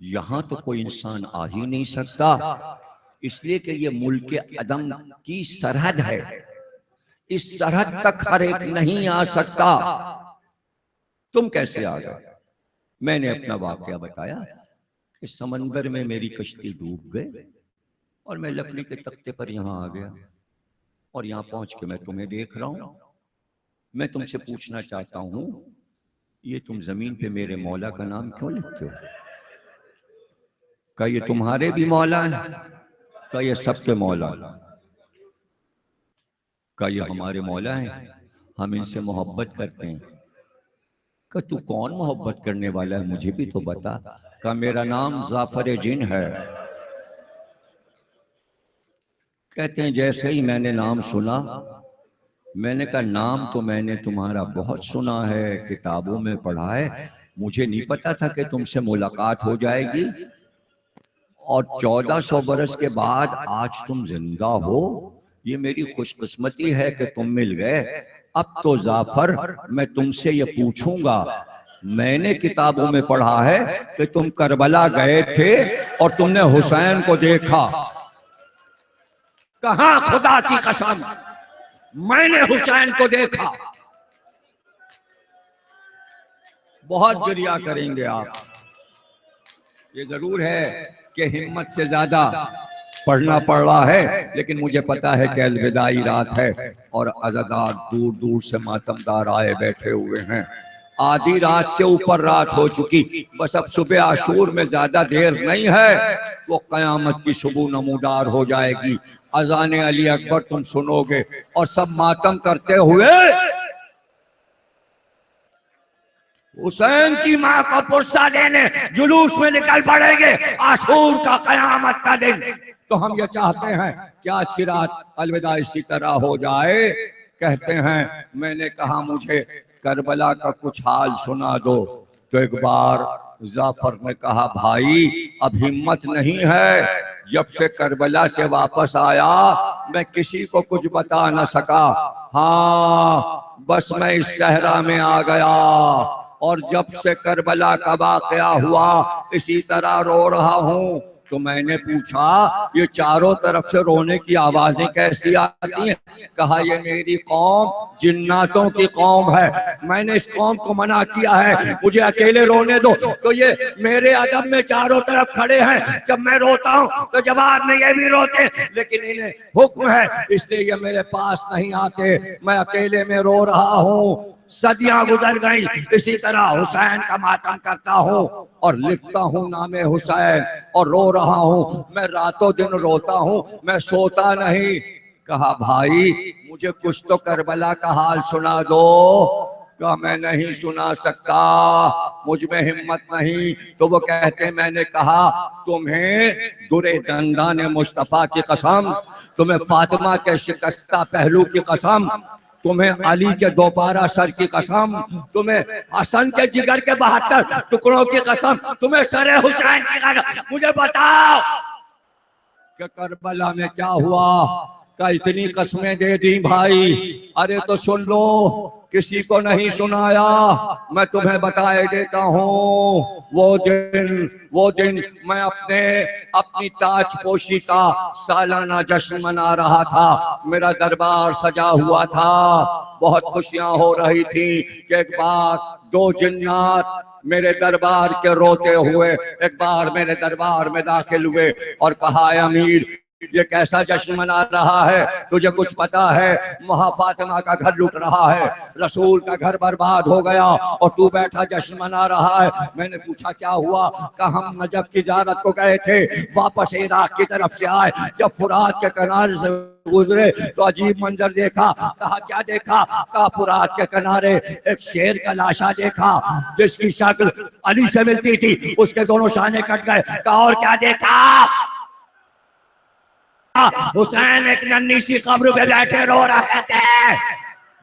यहां तो कोई इंसान आ ही नहीं सकता, इसलिए कि ये मुल्क अदम की सरहद है, इस सरहद तक हर एक नहीं आ सकता, तुम कैसे आ गए। मैंने अपना वाकया बताया कि समंदर में मेरी कश्ती डूब गई और मैं लकड़ी के तख्ते पर यहां आ गया और यहां पहुंच के मैं तुम्हें देख रहा हूं। मैं तुमसे पूछना चाहता हूं ये तुम जमीन पे मेरे मौला का नाम क्यों लिखते हो। क्या ये तुम्हारे भी मौला है, क्या ये सबके मौला, क्या ये हमारे मौला हैं, हम इनसे मोहब्बत करते हैं। क्या तू कौन मोहब्बत करने वाला है मुझे भी तो बता। क्या मेरा नाम जाफर जिन है। कहते हैं जैसे ही मैंने नाम सुना मैंने कहा नाम तो मैंने तुम्हारा बहुत सुना है, किताबों में पढ़ा है, मुझे नहीं पता था कि तुमसे मुलाकात हो जाएगी और 1400 बरस के बाद आज तुम जिंदा हो, ये मेरी खुशकिस्मती है कि तुम मिल गए। अब तो जाफर मैं तुमसे ये पूछूंगा, मैंने किताबों में पढ़ा है कि तुम करबला गए थे और तुमने हुसैन को देखा। कहां खुदा की कसम मैंने हुसैन को देखा। बहुत गिरिया करेंगे आप। ये जरूर है कि हिम्मत से ज्यादा पढ़ना पड़ रहा है, लेकिन मुझे पता है कि अलविदाई रात है और अज़ादार दूर दूर से मातमदार आए बैठे हुए हैं। आधी रात से ऊपर रात हो चुकी, बस अब सुबह आशूर में ज्यादा देर नहीं है, वो कयामत की सुबह नमूदार हो जाएगी। अजान अली अकबर तुम सुनोगे और सब मातम करते हुए हुसैन की मां का पुरसा देने जुलूस में निकल पड़ेंगे। आशूर का कयामत का दिन। तो हम ये चाहते हैं कि आज की रात अलविदा इसी तरह हो जाए। कहते हैं मैंने कहा मुझे करबला का कुछ हाल सुना दो। तो एक बार जाफर ने कहा भाई अब हिम्मत नहीं है, जब से करबला से वापस आया मैं किसी को कुछ बता न सका। हाँ बस मैं इस सहरा में आ गया और जब से करबला का वाकया हुआ इसी तरह रो रहा हूँ। तो मैंने पूछा ये चारों तरफ से रोने की आवाजें कैसी आती हैं? कहा ये मेरी कौम जिन्नातों की कौम है, मैंने इस कौम को मना किया है, मुझे अकेले रोने दो। तो ये मेरे अदब में चारों तरफ खड़े हैं, जब मैं रोता हूँ तो जवाब में ये भी रोते, लेकिन इन्हें हुक्म है इसलिए ये मेरे पास नहीं आते, मैं अकेले में रो रहा हूँ। सदियां गुजर गई, इसी तरह हुसैन का मातम करता हूँ और लिखता हूँ नामे हुसैन और रो रहा हूँ, मैं रातों दिन रोता हूँ, मैं सोता नहीं। कहा भाई मुझे कुछ तो करबला का हाल सुना दो। कहा मैं नहीं सुना सकता, मुझ में हिम्मत नहीं। तो वो कहते मैंने कहा तुम्हें दुरे दंदान मुस्तफा की कसम, तुम्हें फातिमा के शिकस्ता पहलू की कसम, तुम्हें अली के दोबारा सर की कसम, तुम्हें हसन के जिगर के 72 टुकड़ों की कसम, तुम्हें सरे हुसैन की कसम, मुझे बताओ कि करबला में क्या हुआ? का इतनी कसमें दे दी भाई। अरे तो सुन लो, किसी को नहीं सुनाया, मैं तुम्हें बताए देता हूँ। वो दिन मैं अपनी ताजपोशी का सालाना जश्न मना रहा था, मेरा दरबार सजा हुआ था, बहुत खुशियां हो रही थी कि एक बार दो जिन्नात मेरे दरबार के रोते हुए एक बार मेरे दरबार में दाखिल हुए और कहा अमीर ये कैसा जश्न मना रहा है, तुझे कुछ पता है? वहां फातिमा का घर लूट रहा है, रसूल का घर बर्बाद हो गया और तू बैठा जश्न मना रहा है। मैंने पूछा क्या हुआ? कहा हम नजफ की ज़ियारत को गए थे, वापस इराक की तरफ से आए, जब फुरात के किनारे से गुजरे तो अजीब मंजर देखा। कहा क्या देखा? कहा फुरात के किनारे एक शेर का लाशा देखा जिसकी शक्ल अली से मिलती थी, उसके दोनों शाने कट गए। कहा और क्या देखा? हुसैन एक नन्ही सी कब्र पे बैठे रो रहे थे,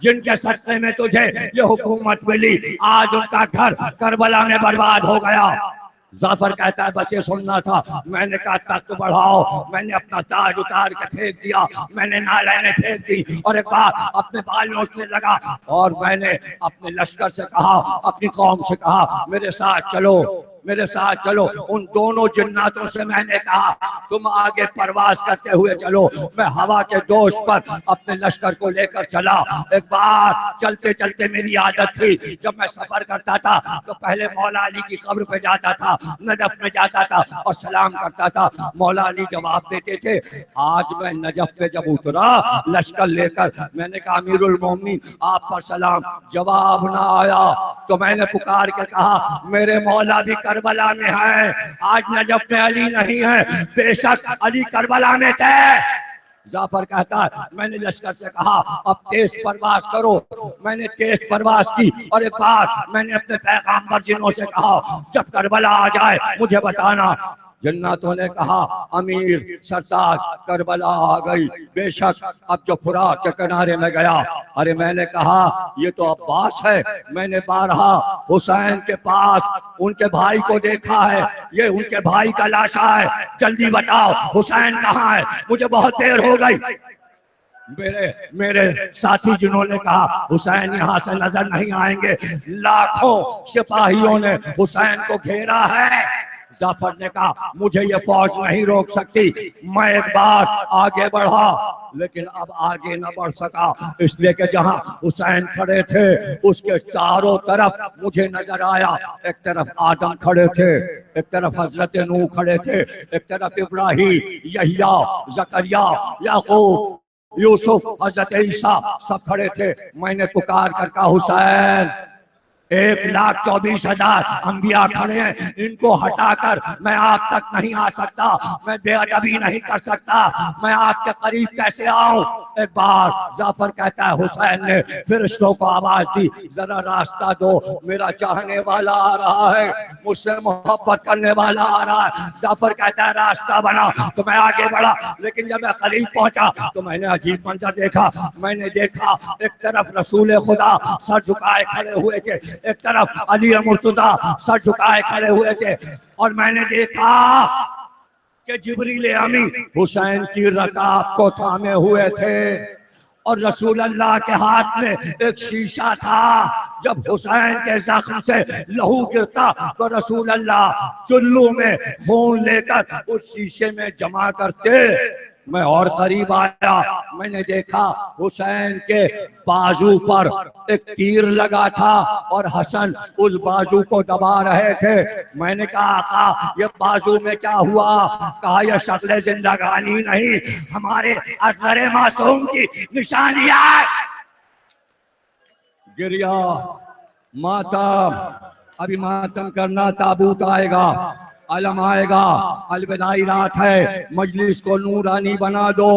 जिनके सदक़े में तुझे ये हुकूमत मिली, आज उनका घर करबला में बर्बाद हो गया। जाफर कहता है बस ये सुनना था। मैंने कहा तख्त बढ़ाओ, मैंने अपना ताज उतार के फेंक दिया, मैंने नालैने फेंक दी और एक बार अपने बाल नोचने लगा और मैंने अपने लश्कर से कहा, अपनी कौम से कहा मेरे साथ चलो, मेरे साथ चलो। उन दोनों जिन्नातों से मैंने कहा तुम आगे परवाज करते हुए चलो, मैं हवा के दोष पर अपने लश्कर को लेकर चला। एक बार चलते चलते मेरी आदत थी, जब मैं सफर करता था तो पहले मौला अली की कब्र पे जाता था, नजफ में जाता था और सलाम करता था। मौला अली जवाब देते थे। आज मैं नजफ पे जब उतरा लश्कर लेकर, मैंने कहा अमीरुल मोमिनीन आप पर सलाम, जवाब ना आया। तो मैंने पुकार के कहा मेरे मौला भी करबला में है, आज नजफ में अली नहीं है, बेशक अली करबला में थे। जाफर कहता है मैंने लश्कर से कहा अब तेज परवाज करो, मैंने तेज परवाज की और एक बार मैंने अपने पैगंबर जिनों से कहा जब करबला आ जाए मुझे बताना। जन्नतों ने कहा अमीर सरताज करबला आ गई, बेशक अब जो फुरात के किनारे में गया। अरे मैंने कहा ये तो अब्बास है, मैंने बारहा हुसैन के पास उनके भाई को देखा है, ये उनके भाई का लाशा है, जल्दी बताओ हुसैन कहाँ है, मुझे बहुत देर हो गई। मेरे साथी जिन्होंने कहा हुसैन यहाँ से नजर नहीं आएंगे, लाखों सिपाहियों ने हुसैन को घेरा है। जाफर ने कहा मुझे ये फौज नहीं रोक सकती, मैं एक बार आगे बढ़ा लेकिन अब आगे न बढ़ सका, इसलिए कि जहां हुसैन खड़े थे उसके चारों तरफ मुझे नजर आया, एक तरफ आदम खड़े थे, एक तरफ हजरत नूह खड़े थे, एक तरफ इब्राहिम, यहिया, जकरिया, याकूब, यूसुफ, हजरत ईसा सब खड़े थे। मैंने पुकार कर कहा हुसैन 1,24,000 अंबिया खड़े हैं, इनको हटाकर मैं आप तक नहीं आ सकता, मैं बेअदबी नहीं कर सकता, मैं आपके करीब कैसे आऊं? एक बार जाफर कहता है हुसैन ने फरिश्तों को आवाज दी जरा रास्ता दो, मेरा चाहने वाला आ रहा है, मुझसे मोहब्बत करने वाला आ रहा है। जाफर कहता है रास्ता बना, तो मैं आगे बढ़ा, लेकिन जब मैं करीब पहुंचा तो मैंने अजीब मंजर देखा। मैंने देखा एक तरफ रसूल खुदा सर झुकाए खड़े हुए थे, एक तरफ अली मुर्तजा सर झुकाए खड़े हुए थे, और मैंने देखा कि जिब्रील अमीन हुसैन की रकाब को थामे हुए थे और रसूल अल्लाह के हाथ में एक शीशा था जब हुसैन के जख्म से लहू गिरता तो रसूल अल्लाह चुल्लू में खून लेकर उस शीशे में जमा करते। मैं और करीब आया, मैंने देखा हुसैन के बाजू पर एक तीर लगा था और हसन उस बाजू को दबा रहे थे। मैंने कहा आका ये बाजू में क्या हुआ? कहा यह शक्ल जिंदगानी नहीं, हमारे असगर मासूम की निशानी है। गिरिया मातम, अभी मातम करना, ताबूत आएगा, अलम आएगा, अलविदाई रात है, मजलिस को नूरानी बना दो।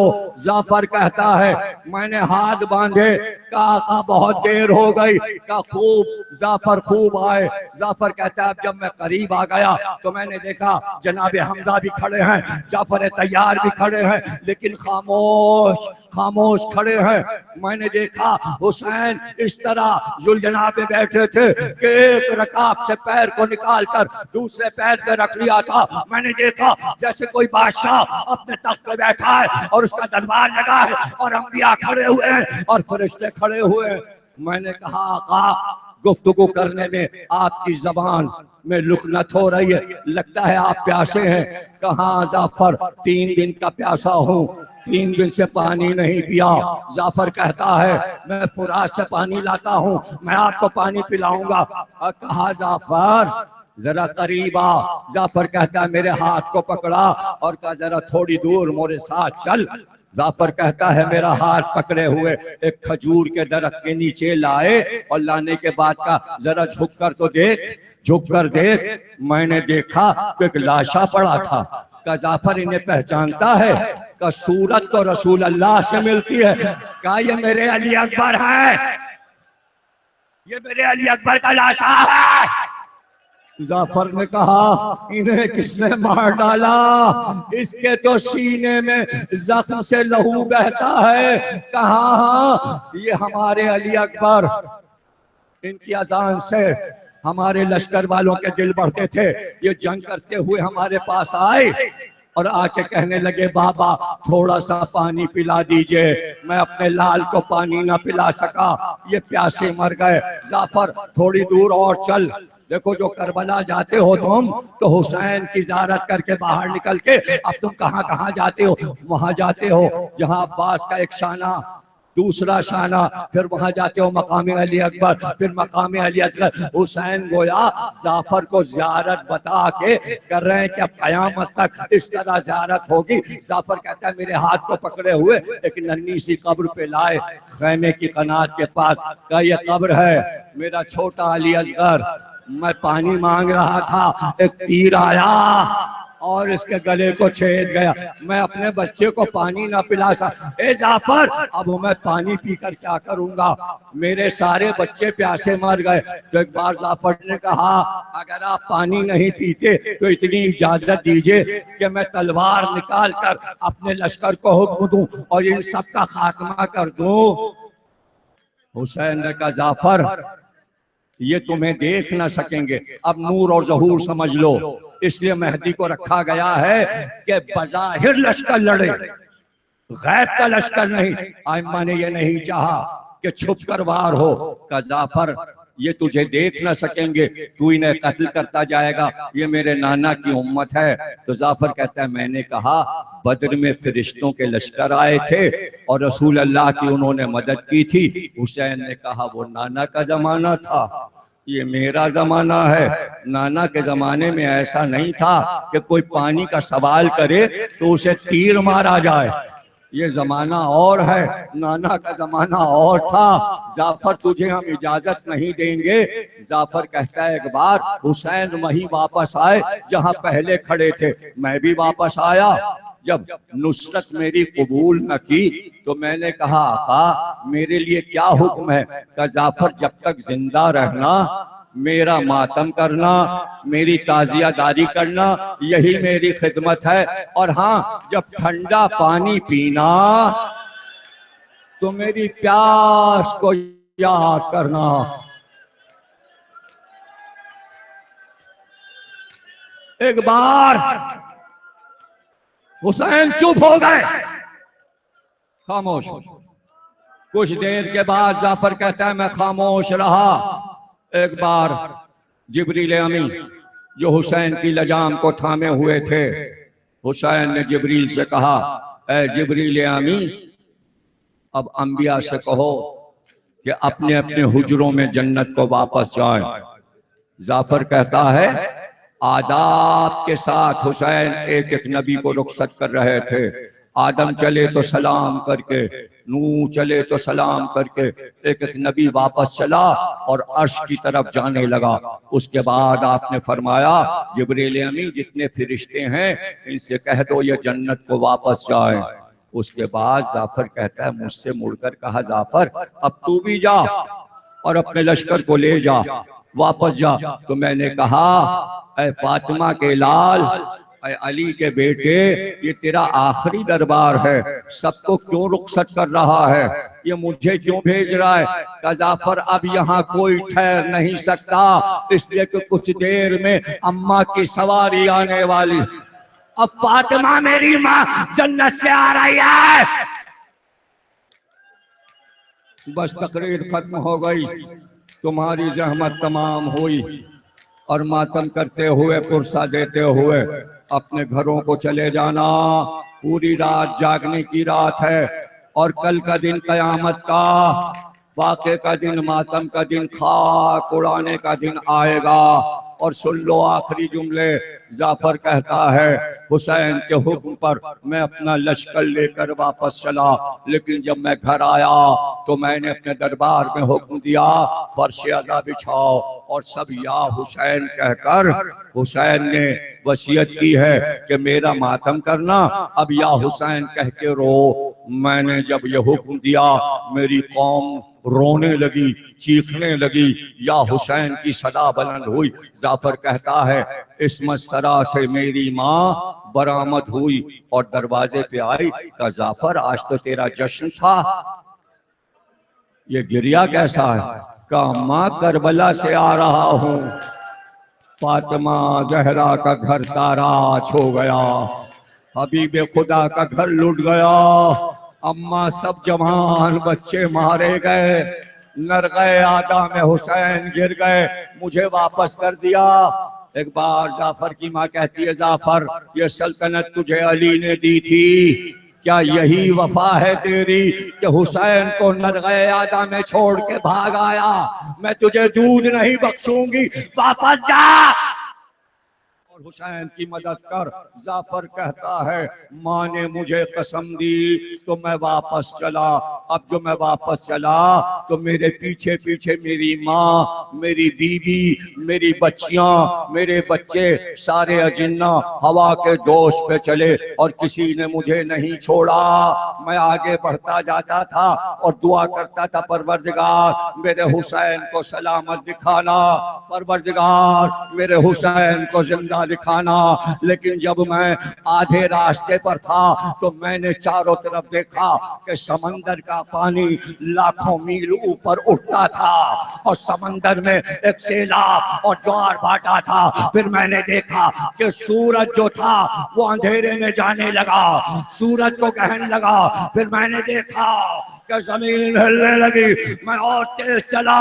जाफर कहता है मैंने हाथ बांधे, कहा बहुत देर हो गई, का खूब जाफर खूब आए। जाफर कहता है जब मैं करीब आ गया तो मैंने देखा जनाब हमजा भी खड़े हैं, जाफर तैयार भी खड़े हैं, लेकिन खामोश खामोश खड़े हैं। मैंने देखा हुसैन इस तरह जुलजना पे बैठे थे कि एक रकाब से पैर को निकाल कर दूसरे पैर पे रख लिया था। मैंने देखा जैसे कोई बादशाह अपने तख्त पे बैठा है और उसका दरबार लगा है और अंबिया खड़े हुए हैं और फरिश्ते खड़े हुए हैं। मैंने कहा आका गुफ्तगू करने में आपकी जबान में लुकनत हो रही है, लगता है आप प्यासे हैं। कहाँ जाफर 3 दिन का प्यासा हूँ, 3 दिन से पानी नहीं पिया। जाफर कहता है मैं फुरात से पानी लाता हूँ, मैं आपको पानी पिलाऊंगा। कहा जाफर जरा करीब आ। जाफर कहता है मेरे हाथ को पकड़ा और कहा जरा थोड़ी दूर मेरे साथ चल। जाफर कहता है मेरा हाथ पकड़े हुए एक खजूर के दरख्त के नीचे लाए और लाने के बाद का जरा झुक कर तो देख, झुक कर देख। मैंने देखा कि एक लाशा पड़ा था। का जाफर इन्हें पहचानता है? का सूरत तो रसूल अल्लाह से मिलती है। का ये मेरे अली अकबर है, ये मेरे अली अकबर का लाशा है। जाफर ने कहा इन्हें किसने मार डाला? इसके तो सीने में जख्म से लहू बहता है। कहा ये हमारे अली अकबर, इनकी अजान से हमारे लश्कर वालों के दिल बढ़ते थे। ये जंग करते हुए हमारे पास आए और आके कहने लगे बाबा थोड़ा सा पानी पिला दीजिए। मैं अपने लाल को पानी ना पिला सका, ये प्यासे मर गए। जाफर थोड़ी दूर और चल, देखो जो करबला जाते हो तुम तो हुसैन की ज़ियारत करके बाहर निकल के अब तुम कहाँ कहाँ जाते हो? वहां जाते हो जहां अब्बास का एक शाना, दूसरा शाना, फिर वहां जाते हो मकाम अली अकबर, फिर मकाम अली असगर। हुसैन गोया जाफर को ज़ियारत बता के कर रहे हैं कि अब कयामत तक इस तरह ज़ियारत होगी। जाफर कहता है मेरे हाथ को पकड़े हुए एक नन्ही सी कब्र पे लाए, खैमे की कनात के पास। का ये कब्र है मेरा छोटा अली असगर। मैं पानी मांग रहा था, एक तीर आया और इसके गले को छेद गया। मैं अपने बच्चे को पानी ना पिला सका। ए जाफर अब मैं पानी पीकर क्या करूंगा? मेरे सारे बच्चे प्यासे मर गए। तो एक बार जाफर ने कहा अगर आप पानी नहीं पीते तो इतनी इजाजत दीजिए कि मैं तलवार निकाल कर अपने लश्कर को हुक्म दूं और इन सब का खात्मा कर दूं। हुसैन ने कहा जाफर ये तुम्हें देख ना सकेंगे, अब नूर और ज़हूर समझ लो। इसलिए मेहदी को रखा गया है कि बज़ाहिर लश्कर लड़े, गैब का लश्कर नहीं। आइम्मा ने ये नहीं चाहा कि छुप कर वार हो। का जाफर ये तुझे देख ना सकेंगे, तू इन्हें कत्ल करता जाएगा, ये मेरे नाना की उम्मत है। तो जाफर कहता है मैंने कहा बदर में फरिश्तों के लश्कर आए थे और रसूल अल्लाह की उन्होंने मदद की थी। हुसैन ने कहा वो नाना का जमाना था, ये मेरा जमाना है। नाना के जमाने में ऐसा नहीं था कि कोई पानी का सवाल करे तो उसे तीर मारा जाए। ये जमाना और है, नाना का जमाना और था। जाफर तुझे हम इजाजत नहीं देंगे। जाफर कहता है एक बार हुसैन वहीं वापस आए जहां पहले खड़े थे। मैं भी वापस आया। जब नुसरत मेरी कबूल न की तो मैंने कहा आका मेरे लिए क्या हुक्म है? का जाफर जब तक जिंदा रहना, मेरा मातम करना, मेरी ताजियादारी करना, यही मेरी खिदमत है। और हाँ जब ठंडा पानी पीना तो मेरी प्यास को याद करना। एक बार हुसैन चुप हो गए, खामोश। कुछ देर के बाद जाफर कहता है मैं खामोश रहा। एक बार जिब्रील अमीन जो हुसैन की लजाम को थामे हुए थे, हुसैन ने जिब्रील से कहा, ए जिब्रील अमीन, अब अंबिया से कहो कि अपने अपने हुजरों में जन्नत को वापस जाएं। जाफर कहता है, आदाब के साथ हुसैन एक एक नबी को रुखसत कर रहे थे। आदम चले तो सलाम करके, नूह चले तो सलाम करके, एक एक नबी वापस चला और अर्श की तरफ जाने लगा। उसके बाद आपने फरमाया, जिब्रील अमीन जितने फरिश्ते हैं इनसे कह दो ये जन्नत को वापस जाएं। उसके बाद जाफर कहता है, मुझसे मुड़कर कहा, जाफर अब तू भी जा और अपने लश्कर को ले जा, वापस जा। तो मैंने कहा, ऐ फातिमा के लाल, ऐ अली के बेटे, ये तेरा आखिरी दरबार है, सबको क्यों रुखसत कर रहा है, ये मुझे क्यों भेज रहा है? कहा, जाफर अब यहाँ कोई ठहर नहीं सकता, इसलिए कि कुछ देर में अम्मा की सवारी आने वाली। अब फातिमा मेरी माँ जन्नत से आ रही है। बस तकरीर खत्म हो गई, तुम्हारी जहमत तमाम हुई और मातम करते हुए, पुरसा देते हुए अपने घरों को चले जाना। पूरी रात जागने की रात है और कल का दिन कयामत का, वाक़े का दिन, मातम का दिन, खाक उड़ाने का दिन आएगा। और सुन लो आखिरी जुमले, जाफर कहता है, हुसैन के हुक्म पर मैं अपना लश्कर लेकर वापस चला, लेकिन जब मैं घर आया तो मैंने अपने दरबार में हुक्म दिया, फर्श अदा बिछाओ और सब या हुसैन कहकर, हुसैन ने वसीयत की है कि मेरा मातम करना, अब या हुसैन कह के रो। मैंने जब ये हुक्म दिया मेरी कौम रोने लगी, चीखने लगी, या हुसैन की सदा बुलंद हुई। जाफर कहता है, इस मसरा से मेरी माँ बरामद हुई और दरवाजे पे आई। कहा, जाफर आज तो तेरा जश्न था, ये गिरिया कैसा है? कहा, माँ करबला से आ रहा हूँ, फातिमा जहरा का घर ताराज हो गया, हबीबे खुदा का घर लुट गया, अम्मा सब जवान बच्चे मारे गए, नरग़े आदा में हुसैन गिर गए, मुझे वापस कर दिया। एक बार जाफर की माँ कहती है, जाफर ये सल्तनत तुझे अली ने दी थी, क्या यही वफा है तेरी कि हुसैन को नरग़े आदा में छोड़ के भाग आया? मैं तुझे दूध नहीं बख्शूंगी, वापस जा और हुसैन की मदद कर। जाफर कहता है, माँ ने मुझे कसम दी तो मैं वापस चला। अब जो मैं वापस चला तो मेरे पीछे पीछे मेरी माँ, मेरी बीवी, मेरी बच्चियां, मेरे बच्चे, सारे अजिन्ना हवा के जोश पे चले और किसी ने मुझे नहीं छोड़ा। मैं आगे बढ़ता जाता था और दुआ करता था, परवरदिगार मेरे हुसैन को सलामत दिखाना, परवरदिगार मेरे हुसैन को जिंदा दिखाना। लेकिन जब मैं आधे रास्ते पर था तो मैंने चारों तरफ देखा कि समंदर का पानी लाखों मील ऊपर उठता था और समंदर में एक सैलाब और ज्वार भाटा था। फिर मैंने देखा कि सूरज जो था वो अंधेरे में जाने लगा, सूरज को कहने लगा। फिर मैंने देखा कि जमीन हिलने लगी, मैं और तेज चला,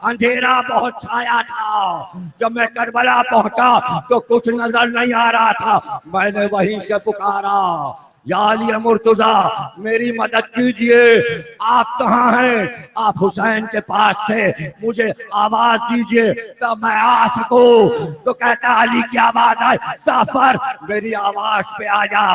अंधेरा बहुत छाया था। जब मैं करबला पहुंचा तो कुछ नजर नहीं आ रहा था। मैंने वहीं से पुकारा, या अली मुर्तजा मेरी मदद कीजिए, आप कहाँ हैं? आप हुसैन के पास थे, मुझे आवाज दीजिए तब मैं आ सकूं। तो कहता, अली की आवाज आई, जाफर मेरी आवाज पे आ जा।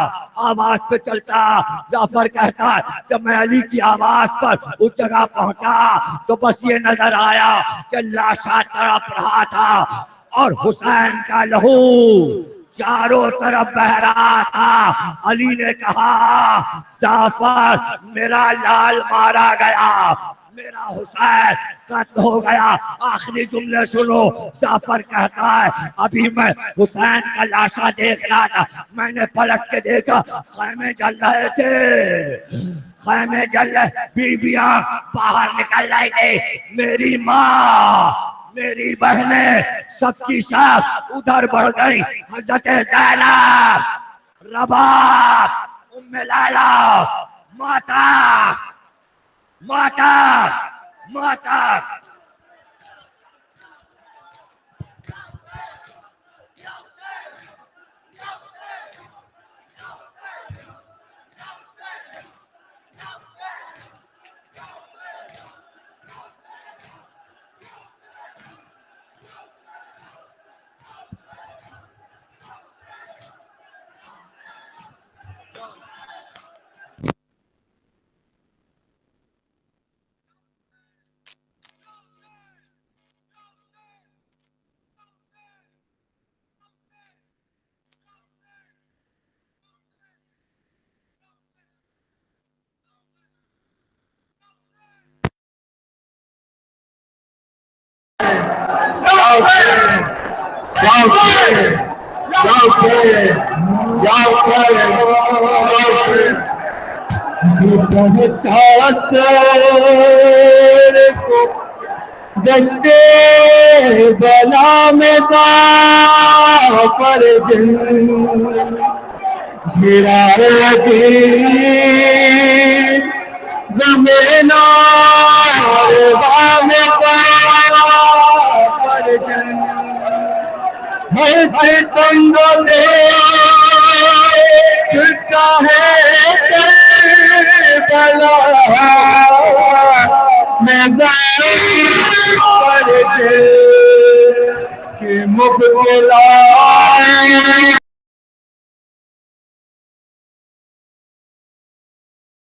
आवाज पे चलता। जाफर कहता, जब मैं अली की आवाज पर उस जगह पहुंचा तो बस ये नजर आया कि लाशा तड़प रहा था और हुसैन का लहू चारों तरफ बह रहा था। अली ने कहा, जाफर मेरा लाल मारा गया, मेरा हुसैन कत्ल हो गया। आखिरी जुमले सुनो। जाफर कहता है, अभी मैं हुसैन का लाशा देख रहा था, मैंने पलट के देखा खैमे जल रहे थे, खैमे जल रहे, बीबियां बाहर निकल रही थी, मेरी माँ, मेरी बहनें सबकी सब उधर बढ़ गई। हजरत ज़ैनब, रबाब, उम्मे लैला, माता माता माता दस्ते बला में पर गिरा जमीना में पर हर तंगो दे छुट्टा है बला मैं पर के मुख